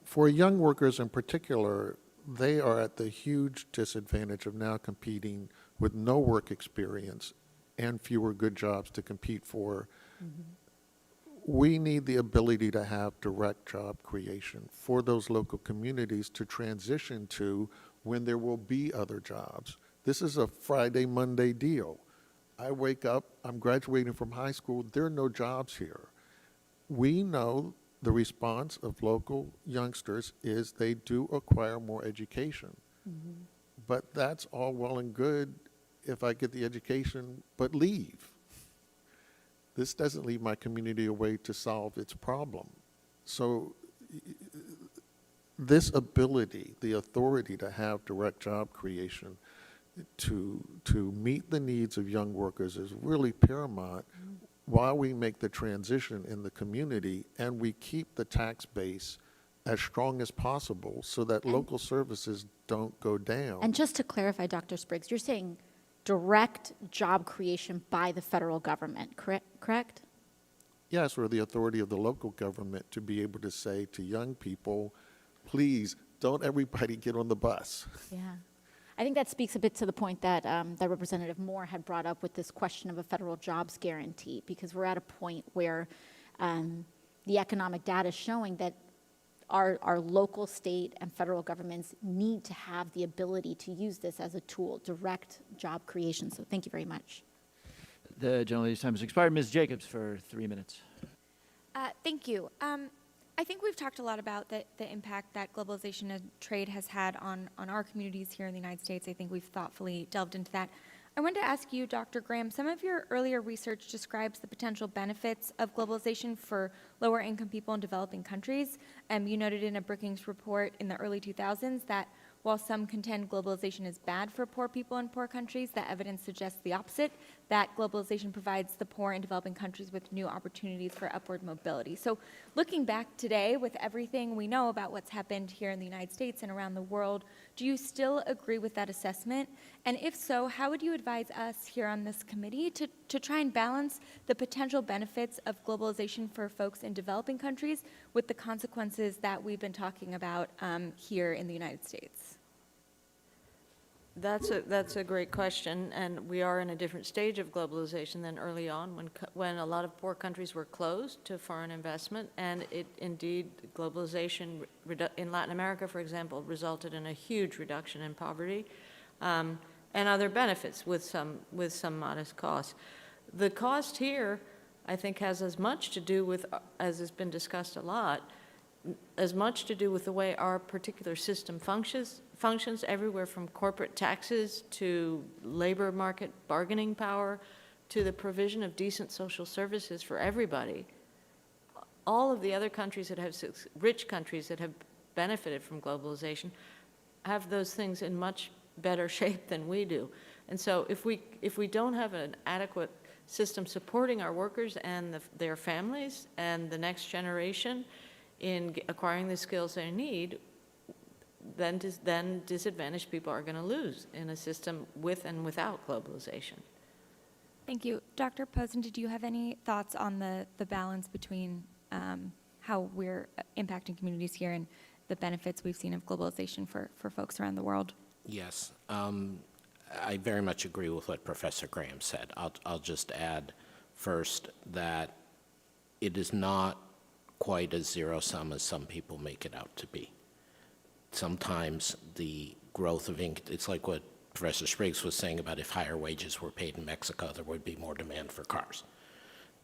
For young workers in particular, they are at the huge disadvantage of now competing with no work experience and fewer good jobs to compete for. We need the ability to have direct job creation for those local communities to transition to when there will be other jobs. This is a Friday, Monday deal. I wake up, I'm graduating from high school, there are no jobs here. We know the response of local youngsters is they do acquire more education. But that's all well and good if I get the education but leave. This doesn't leave my community a way to solve its problem. So this ability, the authority to have direct job creation to meet the needs of young workers is really paramount while we make the transition in the community and we keep the tax base as strong as possible so that local services don't go down. And just to clarify, Dr. Spriggs, you're saying direct job creation by the federal government, correct? Yes, or the authority of the local government to be able to say to young people, please, don't everybody get on the bus. Yeah. I think that speaks a bit to the point that, that Representative Moore had brought up with this question of a federal jobs guarantee, because we're at a point where the economic data is showing that our local, state, and federal governments need to have the ability to use this as a tool, direct job creation. So thank you very much. The gentlelady's time has expired. Ms. Jacobs for 3 minutes. Thank you. I think we've talked a lot about the impact that globalization and trade has had on our communities here in the United States. I think we've thoughtfully delved into that. I wanted to ask you, Dr. Graham, some of your earlier research describes the potential benefits of globalization for lower income people in developing countries. You noted in a Brookings report in the early 2000s that while some contend globalization is bad for poor people in poor countries, the evidence suggests the opposite, that globalization provides the poor in developing countries with new opportunities for upward mobility. So looking back today with everything we know about what's happened here in the United States and around the world, do you still agree with that assessment? And if so, how would you advise us here on this committee to try and balance the potential benefits of globalization for folks in developing countries with the consequences that we've been talking about here in the United States? That's a great question, and we are in a different stage of globalization than early on when a lot of poor countries were closed to foreign investment, and it indeed, globalization in Latin America, for example, resulted in a huge reduction in poverty and other benefits with some modest costs. The cost here, I think, has as much to do with, as has been discussed a lot, as much to do with the way our particular system functions everywhere from corporate taxes to labor market bargaining power to the provision of decent social services for everybody. All of the other countries that have, rich countries that have benefited from globalization have those things in much better shape than we do. And so if we don't have an adequate system supporting our workers and their families and the next generation in acquiring the skills they need, then disadvantaged people are going to lose in a system with and without globalization. Thank you. Dr. Posen, did you have any thoughts on the balance between how we're impacting communities here and the benefits we've seen of globalization for folks around the world? Yes. I very much agree with what Professor Graham said. I'll just add first that it is not quite as zero-sum as some people make it out to be. sometimes the growth of it's like what Professor Spriggs was saying about if higher wages were paid in Mexico, there would be more demand for cars.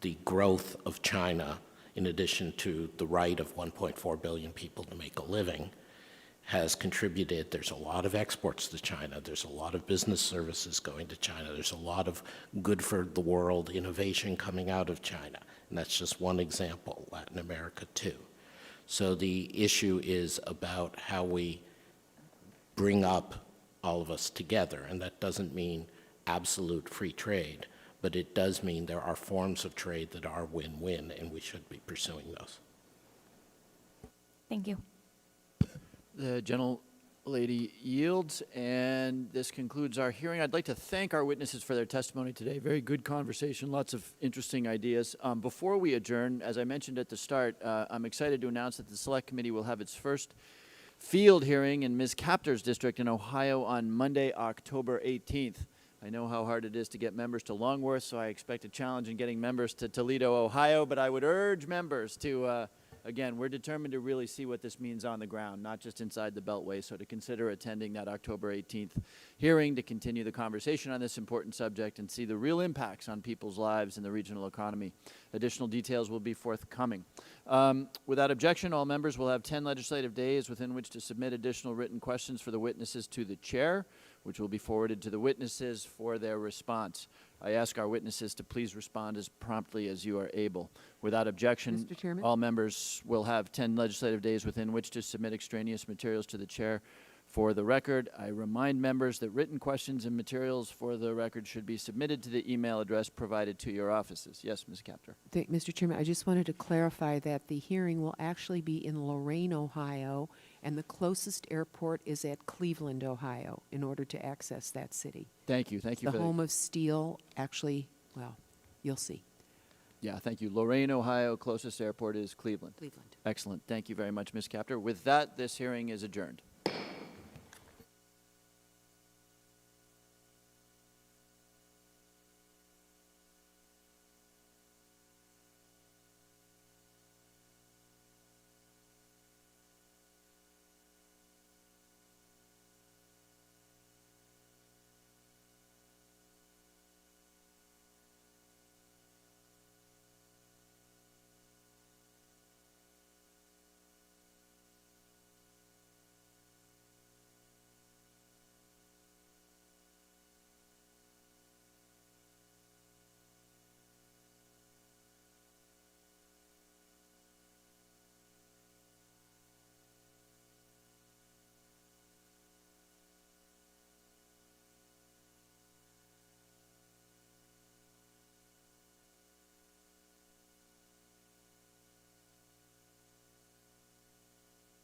The growth of China, in addition to the right of 1.4 billion people to make a living, has contributed. There's a lot of exports to China. There's a lot of business services going to China. There's a lot of good for the world innovation coming out of China. And that's just one example, Latin America too. So the issue is about how we bring up all of us together, and that doesn't mean absolute free trade, but it does mean there are forms of trade that are win-win, and we should be pursuing those. Thank you. The gentlelady yields, and this concludes our hearing. I'd like to thank our witnesses for their testimony today. Very good conversation, lots of interesting ideas. Before we adjourn, as I mentioned at the start, I'm excited to announce that the Select Committee will have its first field hearing in Ms. Capter's district in Ohio on Monday, October 18th. I know how hard it is to get members to Longworth, so I expect a challenge in getting members to Toledo, Ohio, but I would urge members to again, we're determined to really see what this means on the ground, not just inside the Beltway, so to consider attending that October 18th hearing to continue the conversation on this important subject and see the real impacts on people's lives and the regional economy. Additional details will be forthcoming. Without objection, all members will have 10 legislative days within which to submit additional written questions for the witnesses to the chair, which will be forwarded to the witnesses for their response. I ask our witnesses to please respond as promptly as you are able. Without objection, Mr. Chairman? all members will have 10 legislative days within which to submit extraneous materials to the chair. For the record, I remind members that written questions and materials for the record should be submitted to the email address provided to your offices. Yes, Ms. Capter. Mr. Chairman, I just wanted to clarify that the hearing will actually be in Lorain, Ohio, and the closest airport is at Cleveland, Ohio, in order to access that city. Thank you. Thank you The for home of steel, actually, well, you'll see. Yeah, thank you. Lorain, Ohio, closest airport is Cleveland. Cleveland. Excellent. Thank you very much, Ms. Capter. With that, this hearing is adjourned.